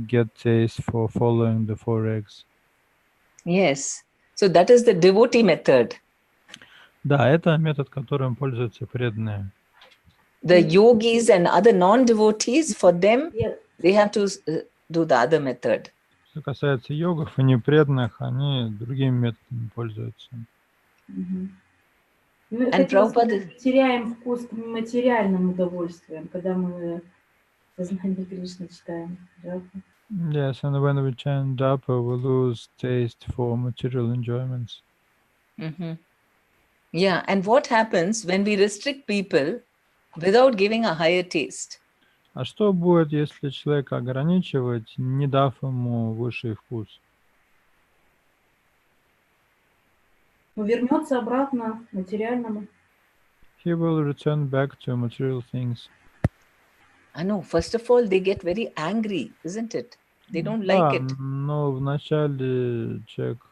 get taste for following the 4 eggs. Yes. So that is the devotee method. Да, это метод, которым пользуются преданные. The yogis and other non-devotees, for them, they have to do the other method. Что касается йогов и непреданных, они другими методами пользуются. Мы теряем вкус к материальным удовольствиям, когда мы сознание Кришны читаем джапу. Yes, and when we chant japa, we lose taste for material enjoyments. Yeah, and what happens when we restrict people without giving a higher taste? А что будет, если человека ограничивать, не дав ему высший вкус? Он вернется обратно к материальному. He will return back to material things. I know, first of all, they get very angry, isn't it? They don't like it. Но вначале человек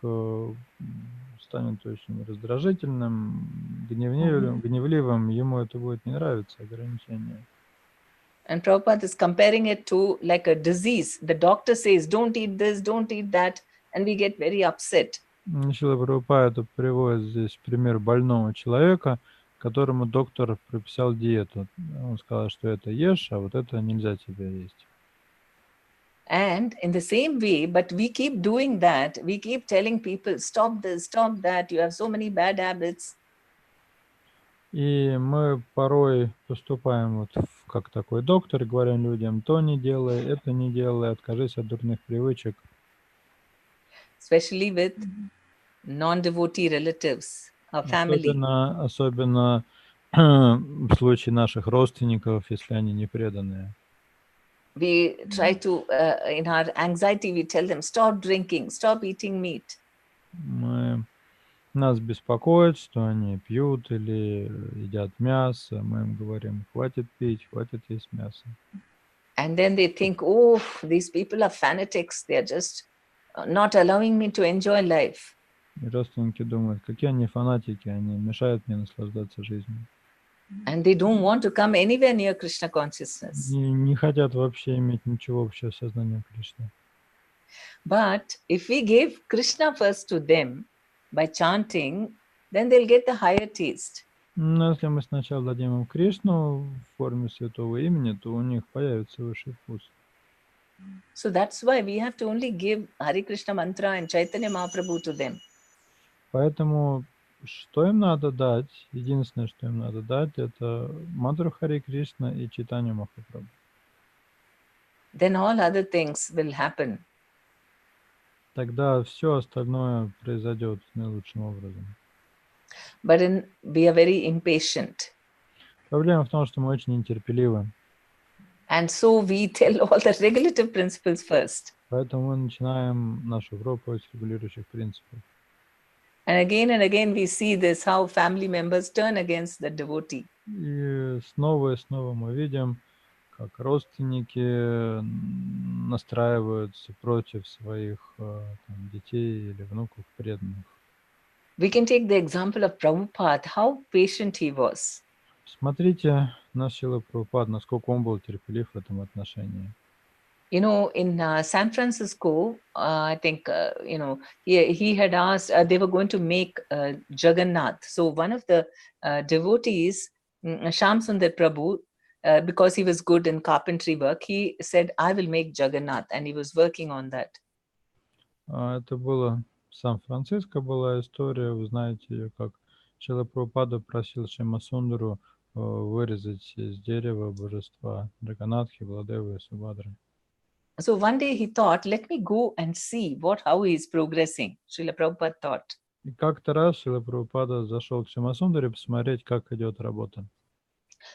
станет очень раздражительным, гневливым, ему это будет не нравиться, ограничение. And Prabhupada is comparing it to like a disease. The doctor says, don't eat this, don't eat that, and we get very upset. Шрила Прабхупада приводит здесь пример больного человека, которому доктор прописал диету. Он сказал, что это ешь, а вот это нельзя тебе есть. And in the same way, but we keep doing that. We keep telling people, stop this, stop that. You have so many bad habits. И мы порой поступаем вот как такой доктор, говорим людям, то не делай, это не делай, откажись от дурных привычек. Especially with non-devotee relatives, our family. Особенно в случае наших родственников, если они не преданные. We try to, in our anxiety, we tell them, stop drinking, stop eating meat. Нас беспокоит, что они пьют или едят мясо. Мы им говорим, хватит пить, хватит есть мясо. And then they think, oh, these people are fanatics. They're just not allowing me to enjoy life. И родственники думают, какие они фанатики, они мешают мне наслаждаться жизнью. And they don't want to come anywhere near Krishna consciousness. Не хотят вообще иметь ничего общего с сознанием Кришны. But if we give Krishna first to them by chanting, then they'll get the higher taste. Но если мы сначала дадим им Кришну в форме святого имени, то у них появится высший вкус. So that's why we have to only give Hare Krishna mantra and Chaitanya Mahaprabhu to them. Поэтому что им надо дать? Единственное, что им надо дать, это мантру Харе Кришна и Чайтанью Махапрабху. Then all other things will happen. Тогда все остальное произойдет наилучшим образом. But we are very impatient. Проблема в том, что мы очень нетерпеливы. And so we tell all the regulative principles first. Поэтому мы начинаем нашу проповедь с регулирующих принципов. And again we see this, how family members turn against the devotee. И снова мы видим, как родственники настраиваются против своих там, детей или внуков преданных. We can take the example of Prabhupada, how patient he was. Смотрите на Шрила Прабхупад, насколько он был терпелив в этом отношении. You know, in San Francisco, I think, you know, he had asked, they were going to make Jagannath. So one of the devotees, Shyam Sundar Prabhu, because he was good in carpentry work, he said, I will make Jagannath. And he was working on that. Это было в Сан-Франциско, была история, вы знаете ее, как Шрила Прабхупада просил Шьяма Сундару вырезать из дерева божества Джаганатхи, Владевы и Субадры. So one day he thought, let me go and see how he is progressing. Srila Prabhupada thought. И как-то раз Шрила Прабхупада зашел к Шьяма Сундаре посмотреть, как идет работа.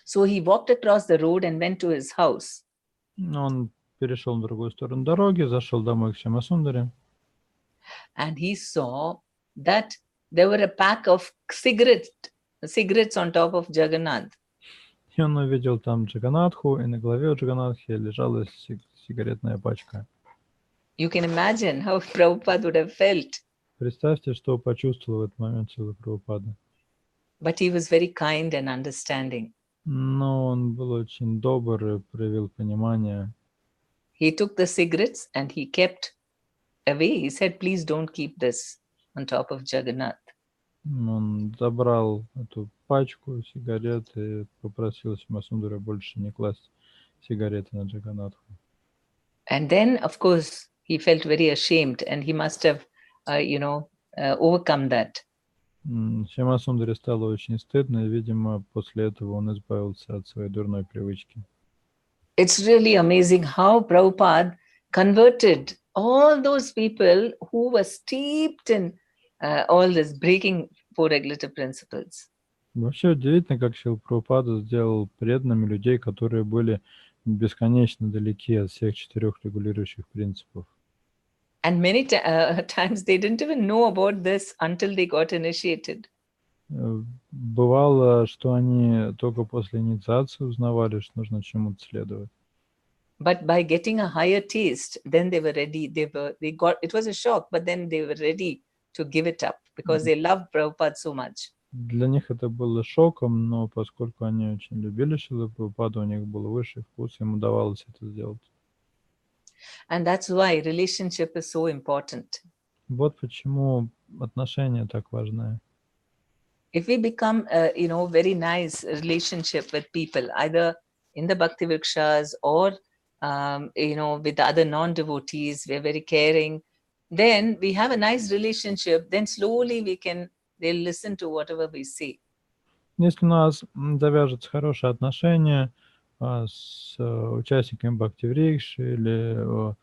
So he walked across the road and went to his house. Он перешел на другую сторону дороги, зашел домой к Шьяма Сундаре. And he saw that there were a pack of cigarettes on top of Jagannath. И он увидел там Джаганатху, и на голове у Джаганатхи лежала сигаретная пачка. You can imagine how Prabhupada would have felt. Представьте, что почувствовал в этот момент Шрила Прабхупада. But he was very kind and understanding. Но он был очень добр и проявил понимание. He took the cigarettes and he kept away. He said, please don't keep this on top of Jagannath. Он забрал эту пачку сигарет и попросил Шьяма Сундара больше не класть сигареты на Джаганатху. And then, of course, he felt very ashamed and he must have, overcome that. Шьяма Сундаре стало очень стыдно, и, видимо, после этого он избавился от своей дурной привычки. It's really amazing how Prabhupada converted all those people who were steeped in all this breaking four regulative principles. Вообще удивительно, как Шрила Прабхупада сделал преданными людей, которые были бесконечно далеки от всех 4 регулирующих принципов. And many times they didn't even know about this until they got initiated. Бывало, что они только после инициации узнавали, что нужно чему-то следовать. But by getting a higher taste, then they were ready. It was a shock, but then they were ready to give it up because they loved Prabhupada so much. Для них это было шоком, но поскольку они очень любили Шрилу Прабхупаду, у них был высший вкус, им удавалось это сделать. And that's why relationship is so important. Вот почему отношения так важны. if we become, very nice relationship with people, either in the Bhakti Vrikshas or, with other non-devotees, we're very caring, then we have a nice relationship, then slowly they'll listen to whatever we say. Если у нас завяжутся хорошие отношения с участниками Бхакти-врикши или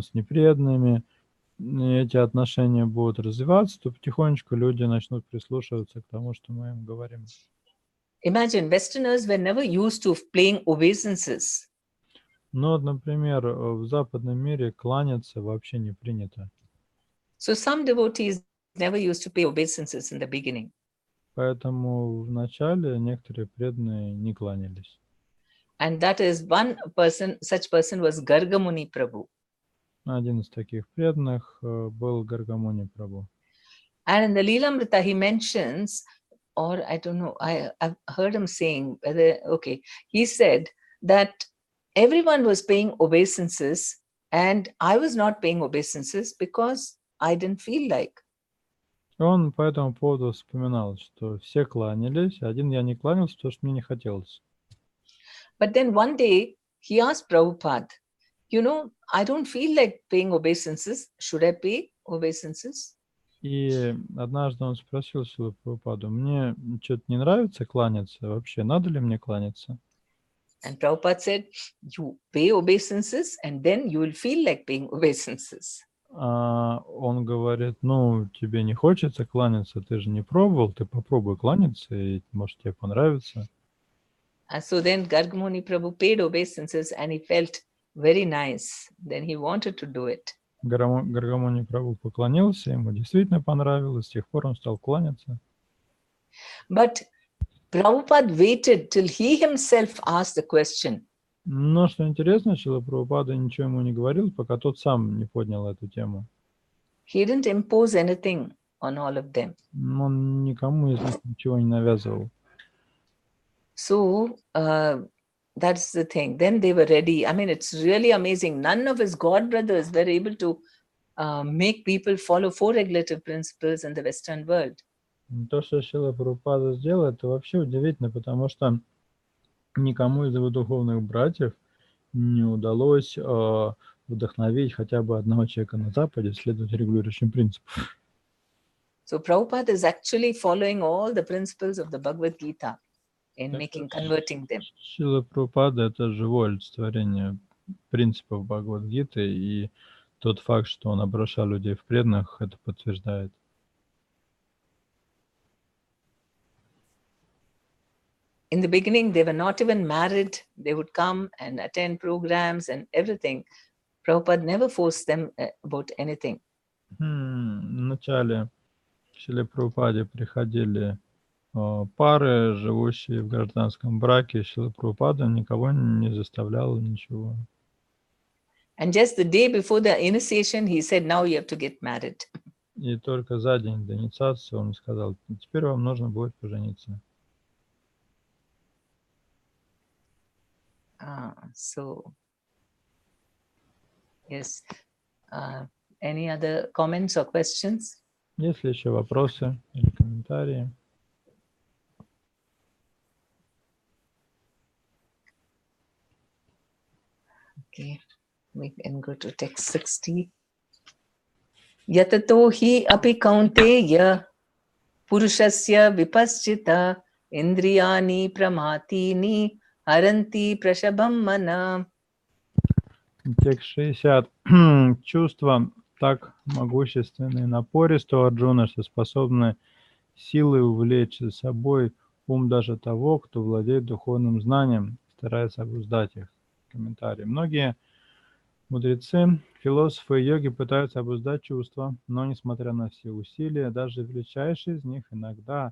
с непреданными, эти отношения будут развиваться, то потихонечку люди начнут прислушиваться к тому, что мы им говорим. Imagine, Westerners were never used to paying obeisances. Но, например, в западном мире кланяться вообще не принято. So some devotees never used to pay obeisances in the beginning. Поэтому вначале некоторые преданные не кланялись. And that is one person, such person was Gargamuni Prabhu. Один из таких преданных был Гаргамуни Прабhu. And in the Leelamrita, he mentions, or I don't know, I've heard him saying, he said that everyone was paying obeisances and I was not paying obeisances because I didn't feel like. Он по этому поводу вспоминал, что все кланялись, один я не кланялся, потому что мне не хотелось. But then one day he asked Prabhupada, I don't feel like paying obeisances. Should I pay obeisances? И однажды он спросил Шрилу Прабхупаду, мне что-то не нравится кланяться, вообще надо ли мне кланяться? And Prabhupada said, you pay obeisances and then you will feel like paying obeisances. Он говорит, тебе не хочется кланяться, ты же не пробовал, ты попробуй кланяться, и может тебе понравится. And so then Gargamuni Prabhu paid obeisances and he felt very nice. Then he wanted to do it. Гаргамуни Прабху поклонился, ему действительно понравилось, с тех пор он стал кланяться. But Prabhupada waited till he himself asked the question. Но что интересно, Шрила Прабхупада ничего ему не говорил, пока тот сам не поднял эту тему. He didn't impose anything on all of them. Он никому из них ничего не навязывал. So that's the thing. Then they were ready. I mean, it's really amazing. None of his god brothers were able to make people follow 4 regulative principles in the Western world. То, что Шрила Прабхупада сделал, это вообще удивительно, потому что никому из его духовных братьев не удалось вдохновить хотя бы одного человека на Западе следовать регулирующим принципам. So Prabhupada is actually following all the principles of the Bhagavad Gita in converting them. Шрила Прабхупада — это живое олицетворение принципов Бхагавад-гиты, и тот факт, что он обращал людей в преданных, это подтверждает. In the beginning, they were not even married. They would come and attend programs and everything. Prabhupada never forced them about anything. Вначале к Шриле Прабхупаде приходили пары, живущие в гражданском браке. Шрила Прабхупада никого не заставлял ничего. And just the day before the initiation, he said, now you have to get married. И только за день до инициации он сказал, теперь вам нужно будет пожениться. So, yes. Any other comments or questions? Есть ли еще вопросы или комментарии? Okay, we can go to text 60. Yatato hi api kaunteya purushasya vipaschita indriyani pramatini haranti prashabham mana. Текст 60. Чувства так могущественны и напористы у Арджуны, что способны силой увлечь за собой ум даже того, кто владеет духовным знанием, старается обуздать их. Комментарий. Многие мудрецы, философы и йоги пытаются обуздать чувства, но, несмотря на все усилия, даже величайшие из них иногда,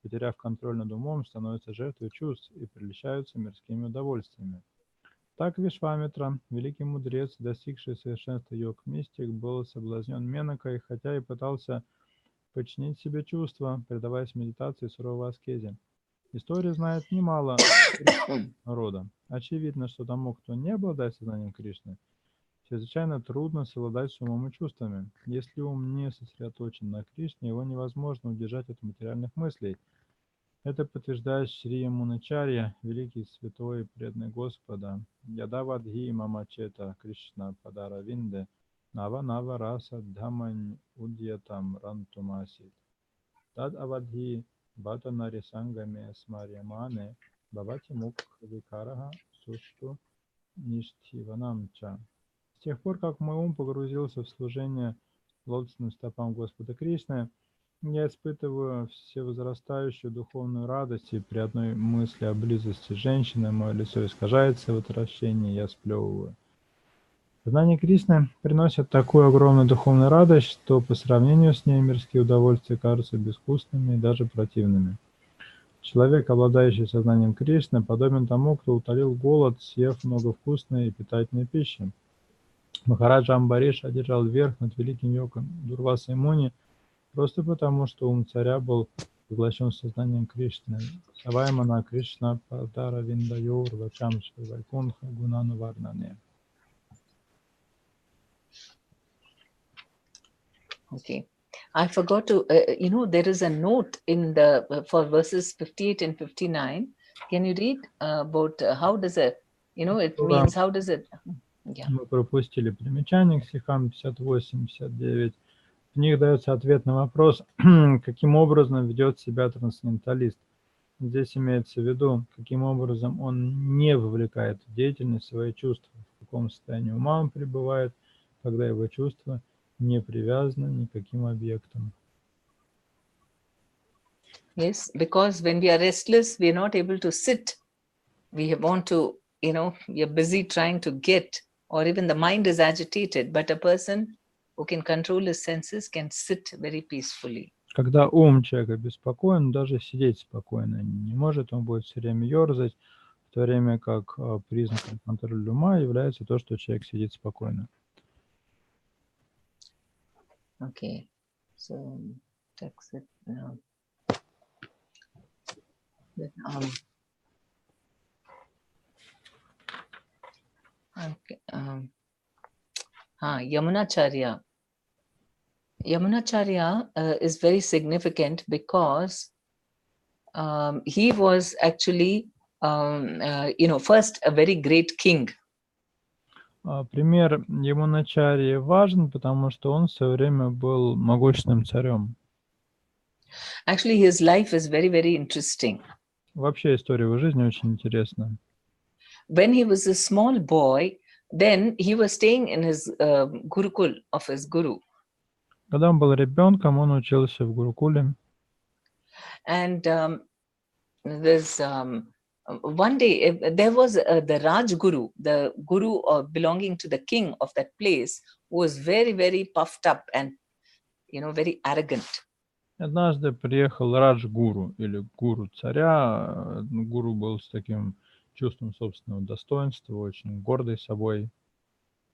потеряв контроль над умом, становятся жертвой чувств и прельщаются мирскими удовольствиями. Так Вишвамитра, великий мудрец, достигший совершенства йог-мистик, был соблазнен Менакой, хотя и пытался подчинить себе чувства, предаваясь медитации и суровой аскезе. История знает немало рода. Очевидно, что тому, кто не обладает сознанием Кришны, чрезвычайно трудно совладать с умом и чувствами. Если ум не сосредоточен на Кришне, его невозможно удержать от материальных мыслей, Это подтверждает Шри Ямуначарья, великий святой и преданный Господа. Ядавадхи мамачета Кришна Падаравинде Нава Нава Раса Дхамань Удьятам Рантумасит. Тад Авадхи Бата Нарисангаме Смарьямане Бавати Мукх Викараха Сушту Ништхиванамча. С тех пор, как мой ум погрузился в служение лотосным стопам Господа Кришны, я испытываю всевозрастающую духовную радость, и при одной мысли о близости женщины мое лицо искажается в отвращении, я сплевываю. Знание Кришны приносит такую огромную духовную радость, что по сравнению с ней мирские удовольствия кажутся безвкусными и даже противными. Человек, обладающий сознанием Кришны, подобен тому, кто утолил голод, съев много вкусной и питательной пищи. Махараджа Амбариш одержал верх над великим йогом Дурвасой Муни просто потому, что ум царя был поглощен сознанием Кришны. Саваймана Кришна Падара Виндайор Вачамши Вайкунха Гунану Варнане. Okay. I forgot to, there is a note in the, for verses 58 and 59. Can you read about how does it, it means, how does it, yeah. Мы пропустили примечание к стихам 58-59. В них дается ответ на вопрос, каким образом ведет себя трансценденталист. Здесь имеется в виду, каким образом он не вовлекает в деятельность свои чувства, в каком состоянии ума он пребывает, когда его чувства не привязаны ни к каким объектам. Yes, because when we are restless, we are not able to sit. We want to, we are busy trying to get, or even the mind is agitated, but a person who can control his senses can sit very peacefully. Когда ум человека беспокоен, даже сидеть спокойно не может, он будет все время ерзать, в то время как признаком контроля ума является то, что человек сидит спокойно. Okay, so text it now. Okay, Yamunacharya. Yamunacharya is very significant because he was actually, first a very great king. Пример Ямуначарьи важен, потому что он в свое время был могущественным царем. Actually, his life is very, very interesting. Вообще история его жизни очень интересна. When he was a small boy, then he was staying in his Gurukul of his guru. Когда он был ребенком, он учился в Гурукуле. And there's one day there was the Raj Guru, the guru belonging to the king of that place, who was very, very puffed up and very arrogant. Однажды приехал Радж-гуру, или гуру царя. Гуру был с таким чувством собственного достоинства, очень гордый собой.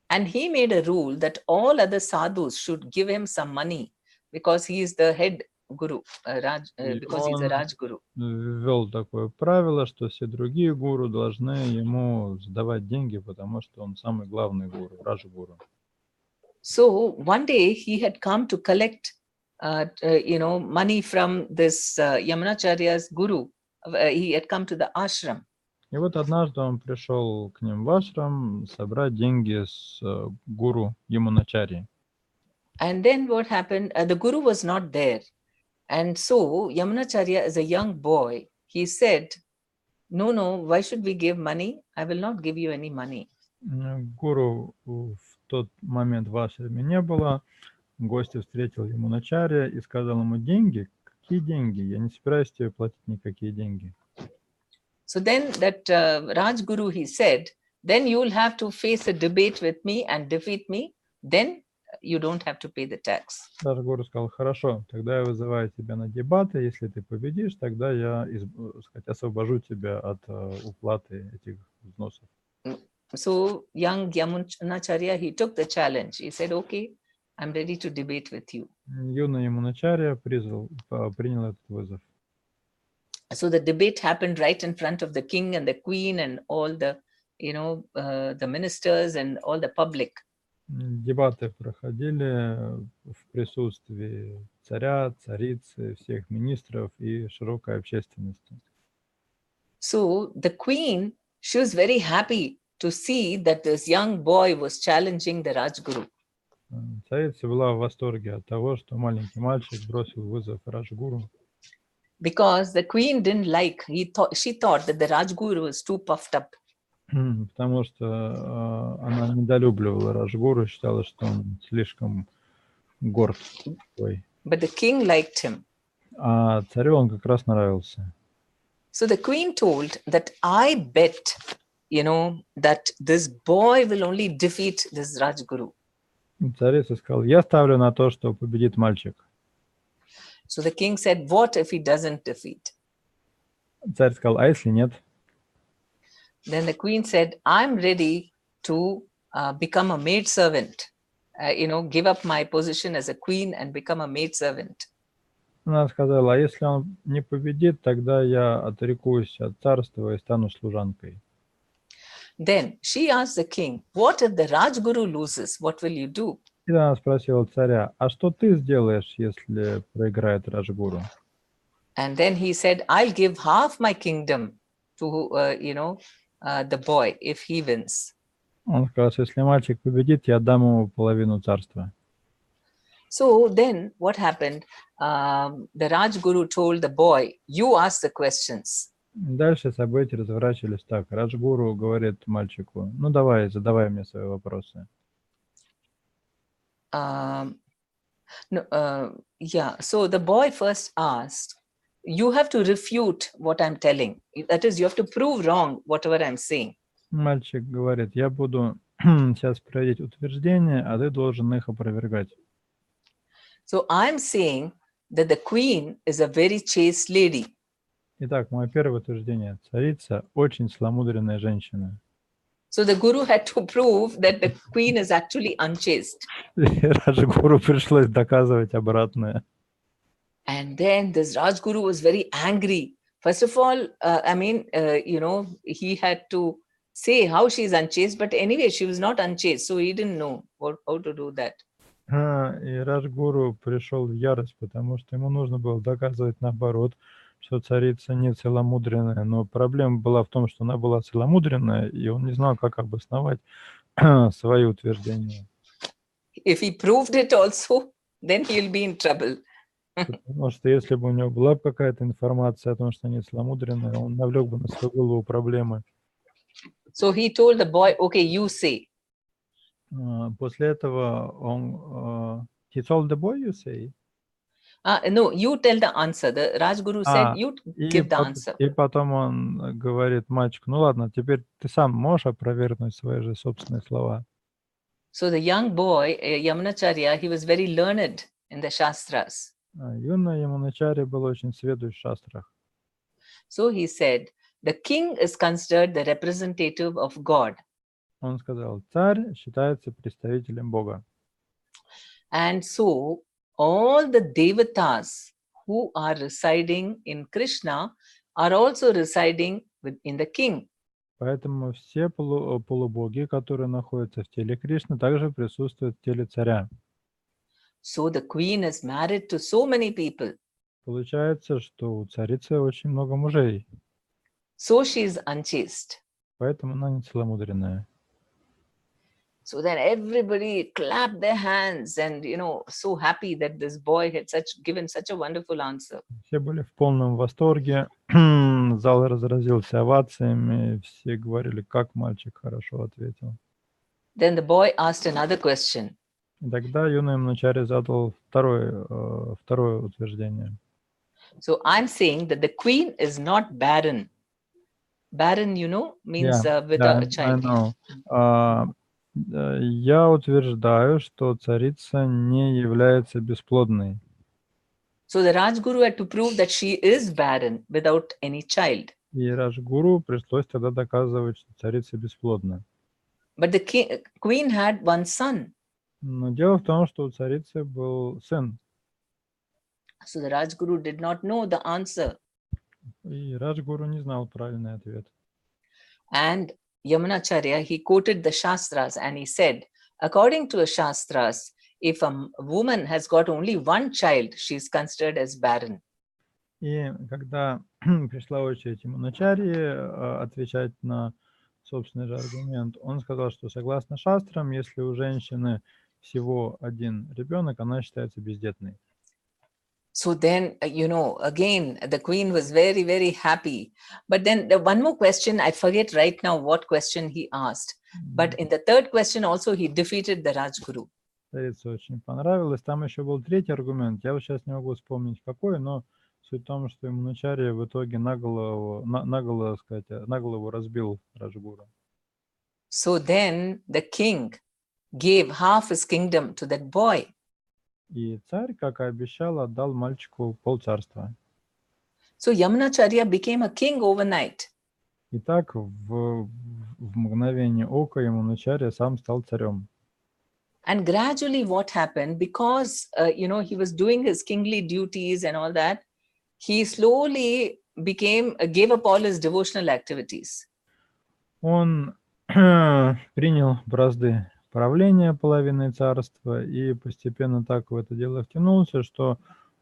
And he made a rule that all other sadhus should give him some money because he is the head guru, because he's a Raj Guru. Ввел такое правило, что все другие гуру должны ему сдавать деньги, потому что он самый главный гуру, Радж-гуру. So one day he had come to collect, money from this Yamunacharya's guru. He had come to the ashram. И вот однажды он пришел к ним в ашрам собрать деньги с гуру Ямуначарьи. And then what happened? The guru was not there. And so Yamunacharya, as a young boy, he said, no, why should we give money? I will not give you any money. Гуру в тот момент в ашраме не было. Гость встретил Ямуначарья и сказал ему: деньги? Какие деньги? Я не собираюсь тебе платить никакие деньги. So then that Raj Guru, he said, then you will have to face a debate with me and defeat me. Then you don't have to pay the tax. Рaj Guru сказал: хорошо, тогда я вызываю тебя на дебаты. Если ты победишь, тогда я, освобожу тебя от уплаты этих взносов. So young Yamunacharya, he took the challenge. He said, okay, I'm ready to debate with you. Юный Ямуначарья принял этот вызов. So the debate happened right in front of the king and the queen and all the, the ministers and all the public. Дебаты проходили в присутствии царя, царицы, всех министров и широкой общественности. So the queen, she was very happy to see that this young boy was challenging the Rajguru. Царица была в восторге от того, что маленький мальчик бросил вызов Раджгуру. Because the queen didn't like, she thought that the Rajguru was too puffed up. Потому что она недолюбливала Раджгуру, считала, что он слишком горд. But the king liked him. А царю он как раз нравился. So the queen told that I bet, that this boy will only defeat this Rajguru. Царица сказала, я ставлю на то, что победит мальчик. So the king said, what if he doesn't defeat? Царь сказал, а если нет? Then the queen said, I'm ready to become a maidservant, give up my position as a queen and become a maidservant. Она сказала, а если он не победит, тогда я отрекусь от царства и стану служанкой. Then she asked the king, what if the Rajguru loses? What will you do? И она спросила царя, а что ты сделаешь, если проиграет Раджгуру? And then he said, I'll give half my kingdom to, the boy if he wins. Он сказал, если мальчик победит, я отдам ему половину царства. So then what happened? The Rajguru told the boy, you ask the questions. Дальше события разворачивались так. Раджгуру говорит мальчику, ну давай, задавай мне свои вопросы. So the boy first asked, you have to refute what I'm telling. That is, you have to prove wrong whatever I'm saying. Мальчик говорит, я буду сейчас проводить утверждения, а ты должен их опровергать. So I'm saying that the queen is a very chaste lady. Итак, мое первое утверждение. Царица очень целомудренная женщина. So the guru had to prove that the queen is actually unchaste. Раджгуру пришлось доказывать обратное. And then this Rajguru was very angry. First of all, he had to say how she's unchaste, but anyway, she was not unchaste, so he didn't know how to do that. И Раджгуру пришел в ярость, потому что ему нужно было доказывать наоборот, что царица не целомудренная. Но проблема была в том, что она была целомудренная, и он не знал, как обосновать свои утверждения. If he proved it also, then he'll be in trouble. Потому что если бы у него была какая-то информация о том, что они целомудренные, он навлек бы на свою голову проблемы. So he told the boy, okay, you say. После этого он... he told the boy, you say? No, you tell the answer. The Rajguru said, you give the answer. И потом он говорит мальчику, ну ладно, теперь ты сам можешь опровергнуть свои же собственные слова. So the young boy, Yamunacharya, he was very learned in the Shastras. Юный Ямуначарья был очень сведущ в шастрах. So he said, the king is considered the representative of God. Он сказал, царь считается представителем Бога. And so all the devatas who are residing in Krishna are also residing in the king. Поэтому все полубоги, которые находятся в теле Кришны, также присутствуют в теле царя. So the queen is married to so many people. Получается, что у царицы очень много мужей. So she is unchaste. Поэтому она не целомудренная. So then everybody clapped their hands and, so happy that this boy had given such a wonderful answer. Все были в полном восторге. Зал разразился овациями. Все говорили, как мальчик хорошо ответил. Then the boy asked another question. И тогда юный Ямуначарья задал второе утверждение. So I'm saying that the queen is not barren. Barren, means without a child. I know. Я утверждаю, что царица не является бесплодной. So the Rajguru had to prove that she is barren without any child. И Раджгуру пришлось тогда доказывать, что царица бесплодна. But the queen had one son. Но дело в том, что у царицы был сын. So the Rajguru did not know the answer. И Раджгуру не знал правильный ответ. And Yamunacharya, he quoted the Shastras and he said, according to Shastras, if a woman has got only one child, she is considered as barren. И когда пришла очередь Яманачарьи отвечать на собственный же аргумент, он сказал, что согласно шастрам, если у женщины всего один ребенок, она считается бездетной. So then, again, the queen was very, very happy. But then one more question, I forget right now what question he asked. But in the third question also, he defeated the Rajguru. Царице очень понравилось. Там еще был третий аргумент. Я вот сейчас не могу вспомнить какой, но суть в том, что Яманачарья в итоге на голову разбил Раджгуру. So then the king gave half his kingdom to that boy. И царь, как и обещал, отдал мальчику полцарства. So Yamunacharya became a king overnight. И так в мгновение ока Яманачарья сам стал царем. And gradually what happened, because, he was doing his kingly duties and all that, he slowly gave up all his devotional activities. Он принял бразды правления половины царства и постепенно так в это дело втянулся, что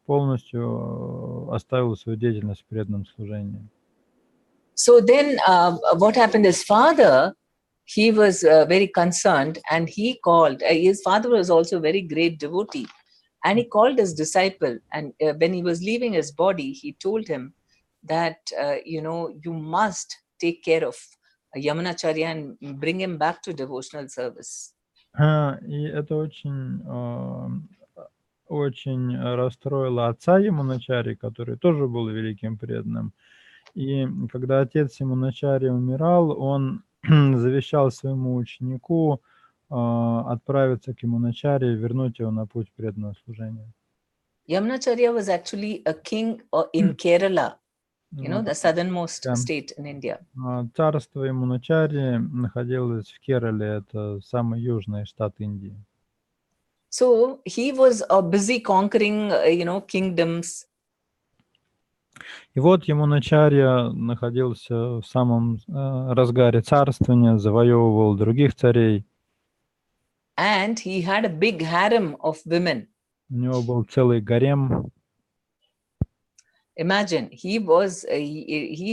полностью оставил свою деятельность в преданном служении. So then what happened, his father, he was very concerned, and he called, his father was also a very great devotee, and he called his disciple, and when he was leaving his body, he told him that, you must take care of Yamunacharya and bring him back to devotional service. И это очень расстроило отца Яманачарьи, который тоже был великим преданным. И когда отец Яманачарьи умирал, он завещал своему ученику отправиться к Яманачарье и вернуть его на путь преданного служения. Yamunacharya was actually a king in Kerala, the southernmost state in India. Царство Яманачарьи находилось в Керале, это самый южный штат Индии. So he was busy conquering, kingdoms. И вот Яманачарья находился в самом разгаре царствования, завоевывал других царей. And he had a big harem of women. У него был целый гарем. Imagine, he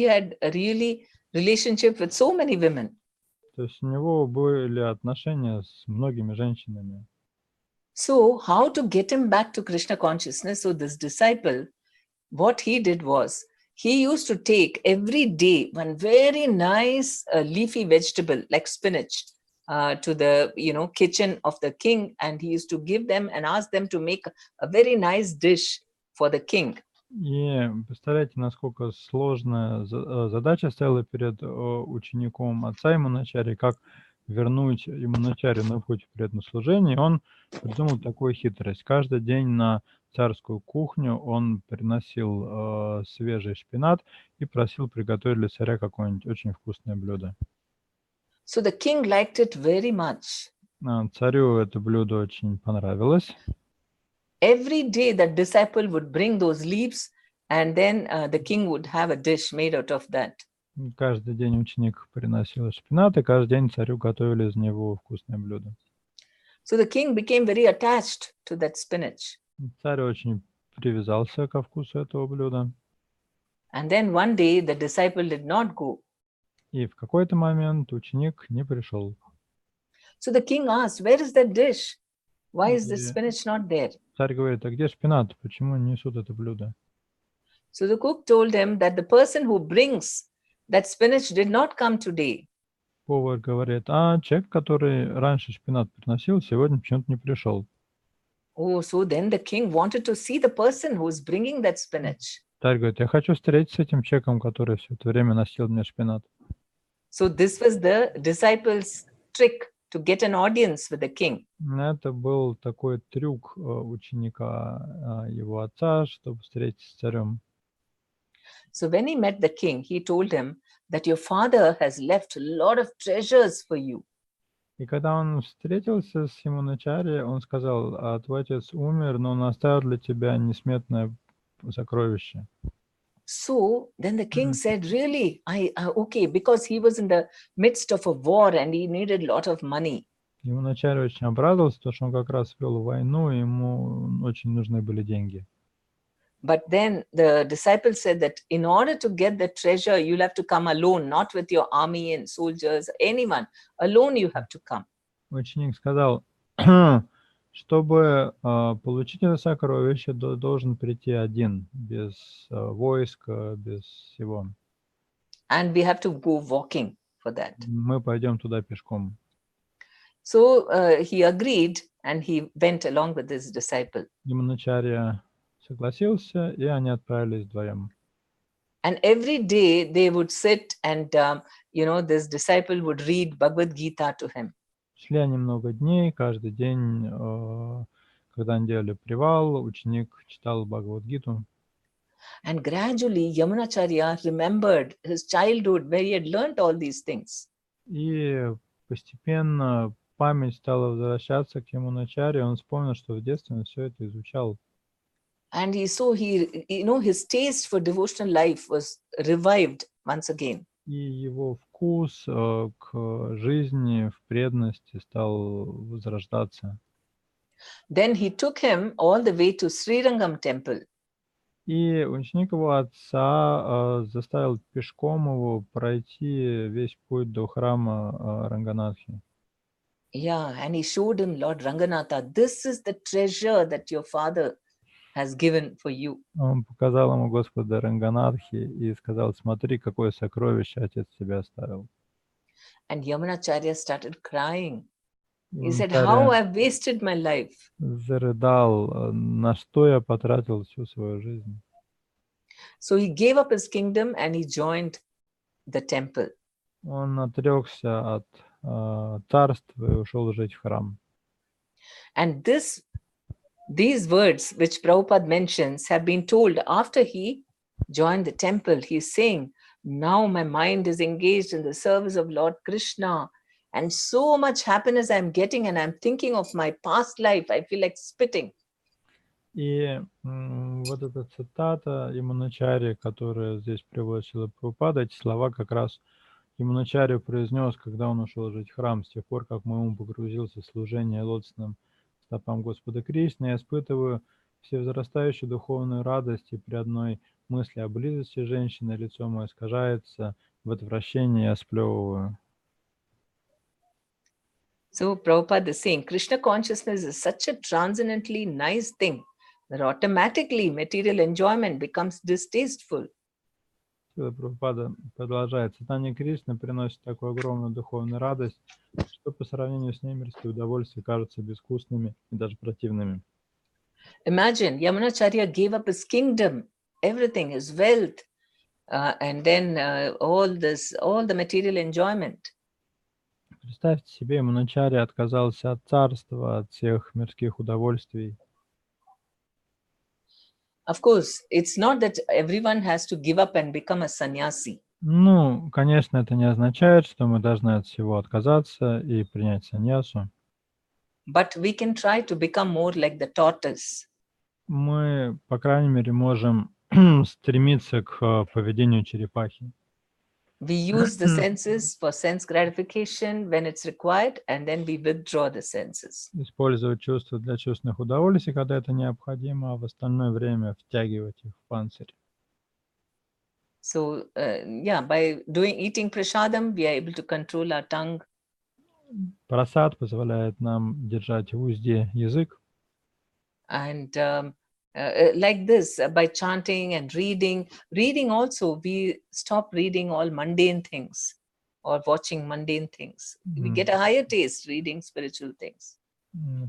had a really relationship with so many women. То есть у него были отношения с многими женщинами. So how to get him back to Krishna consciousness? So this disciple, what he did was, he used to take every day one very nice leafy vegetable like spinach to the kitchen of the king, and he used to give them and ask them to make a very nice dish for the king. И представляете, насколько сложная задача стояла перед учеником отца Яманачарьи, как вернуть Яманачарью на путь преданного служения. Он придумал такую хитрость. Каждый день на царскую кухню он приносил свежий шпинат и просил приготовить для царя какое-нибудь очень вкусное блюдо. So the king liked it very much. Царю это блюдо очень понравилось. Every day that disciple would bring those leaves, and then the king would have a dish made out of that. Каждый день ученик приносил шпинат, и каждый день царю готовили из него вкусное блюдо. So the king became very attached to that spinach. Царь очень привязался ко вкусу этого блюда. And then one day the disciple did not go. И в какой-то момент ученик не пришел. So the king asked, "Where is that dish? Why is the spinach not there?" Царь говорит: а где шпинат? Почему не несут это блюдо? So the cook told him that the person who brings that spinach did not come today. Повар говорит: а человек, который раньше шпинат приносил, сегодня почему-то не пришел. Oh, so then the king wanted to see the person who is bringing that spinach. Царь говорит: я хочу встретиться с этим человеком, который все это время носил мне шпинат. So this was the disciples' trick to get an audience with the king. Это был такой трюк ученика его отца, чтобы встретиться с царем. So when he met the king, he told him that your father has left a lot of treasures for you. И когда он встретился с Яманачарьей, он сказал: твой отец умер, но он оставил для тебя несметное сокровище. So then the king said, really, okay, because he was in the midst of a war and he needed a lot of money. Яманачарья очень обрадовался, потому что он как раз вел войну, и ему очень нужны были деньги. But then the disciple said that in order to get the treasure, you'll have to come alone, not with your army and soldiers, anyone. Alone you have to come. Ученик сказал, чтобы получить это сокровище, должен прийти один, без войска, без всего. And we have to go walking for that. Мы пойдем туда пешком. So he agreed and he went along with his disciple. Яманачарья согласился, и они отправились вдвоем. And every day they would sit and, this disciple would read Bhagavad Gita to him. Шли они много дней, каждый день, когда они делали привал, ученик читал Бхагавад-гиту. And gradually Yamunacharya remembered his childhood where he had learned all these things. И постепенно память стала возвращаться к Яманачарье. Он вспомнил, что в детстве он все это изучал. And his taste for devotional life was revived once again. И его вкус к жизни в преданности стал возрождаться. Then he took him all the way to Srirangam temple. И ученик его отца заставил пешком его пройти весь путь до храма Ранганатхи. Yeah, and he showed him Lord Ranganatha, this is the treasure that your father has given for you. Он показал ему Господа Ранганатхи и сказал, смотри, какое сокровище отец тебе оставил. And Yamunacharya started crying. He said, Яманачарья how I've wasted my life. зарыдал, на что я потратил всю свою жизнь. So he gave up his kingdom and he joined the temple. Он отрекся от царства и ушел жить в храм. And these words which Prabhupada mentions have been told after he joined the temple. He's saying, now my mind is engaged in the service of Lord Krishna, and so much happiness I'm getting, and I'm thinking of my past life. I feel like spitting. И вот эта цитата Яманачарьи, которая здесь приводит Шрила Прабхупада, эти слова как раз Яманачарья произнес, когда он ушел жить в храм. С тех пор, как мой ум погрузился в служение лотосным стопам Господа Кришны, я испытываю всевозрастающую духовную радость, и при одной мысли о близости женщины лицо мое искажается, в отвращении я сплевываю. So Prabhupada is saying, Krishna consciousness is such a transcendently nice thing that automatically material enjoyment becomes distasteful. Прабхупада продолжает. Сознание Кришны приносит такую огромную духовную радость, что по сравнению с ней мирские удовольствия кажутся безвкусными и даже противными. Imagine, Yamunacharya gave up his kingdom, everything, his wealth, and then all the material enjoyment. Представьте себе, Яманачарья отказался от царства, от всех мирских удовольствий. Of course, it's not that everyone has to give up and become a sannyasi. Ну, конечно, это не означает, что мы должны от всего отказаться и принять саньясу. But we can try to become more like the tortoise. Мы, по крайней мере, можем стремиться к поведению черепахи. We use the senses for sense gratification when it's required, and then we withdraw the senses. Использовать чувства для чувственных удовольствий, когда это необходимо, а в остальное время втягивать их в панцирь. So, by eating prashadam, we are able to control our tongue. Прасад позволяет нам держать в узде язык. And like this, by chanting and reading also, we stop reading all mundane things or watching mundane things. We get a higher taste reading spiritual things.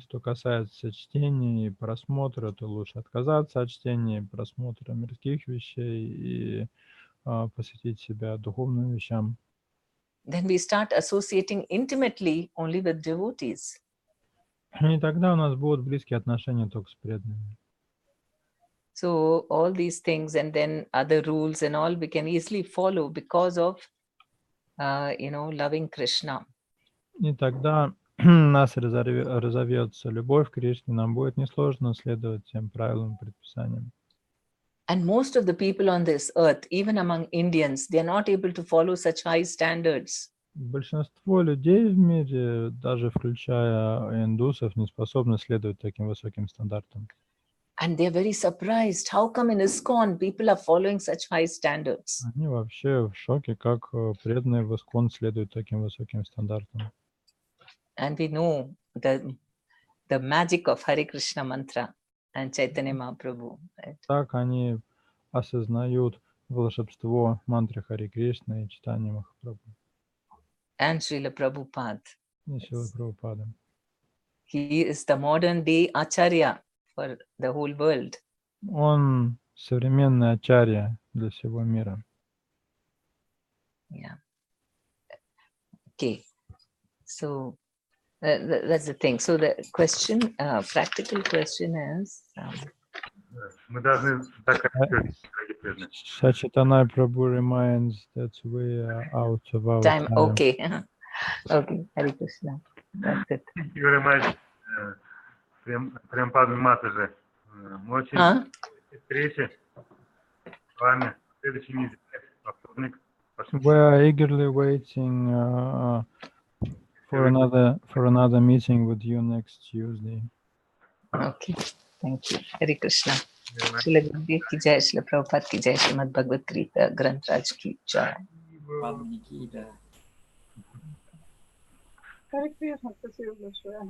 Что касается чтения и просмотра, то лучше отказаться от чтения и просмотра мирских вещей и посвятить себя духовным вещам. Then we start associating intimately only with devotees. И тогда у нас будут близкие отношения только с преданными. So all these things and then other rules and all we can easily follow because of, loving Krishna. И тогда у нас разовьется любовь к Кришне, нам будет несложно следовать тем правилам и предписаниям. And most of the people on this earth, even among Indians, they are not able to follow such high standards. Большинство людей в мире, даже включая индусов, не способны следовать таким высоким стандартам. And they're very surprised. How come in ISKCON people are following such high standards? Они вообще в шоке, как преданные в ИСККОН следуют таким высоким стандартам. And we know the magic of Hare Krishna mantra and Chaitanya Mahaprabhu. Right? Так они осознают волшебство мантры Харе Кришны и читания Махапрабху. And Srila Prabhupada. И Шрила Прабхупада. He is the modern day Acharya for the whole world. Он современный ачарья для всего мира. Yeah. Okay. So that's the thing. So the question, practical question is. Мы должны заканчивать, дорогие преданные. Сачитанай Прабhu reminds that we are out of our Time. time. Okay. Okay. Hare Krishna. That's it. Thank you very much, Према Падмини Матаджи. Мы очень Huh? встречи с вами в следующей неделе, во вторник. We are eagerly waiting for another meeting with you next Tuesday. Okay. Thank you. Hare Krishna. Srila Gurudev ki jai, Srila Prabhupada ki jai, Srimad Bhagavad Gita, Granth Raj ki jai. Падмини, да. Харе Кришна, спасибо большое.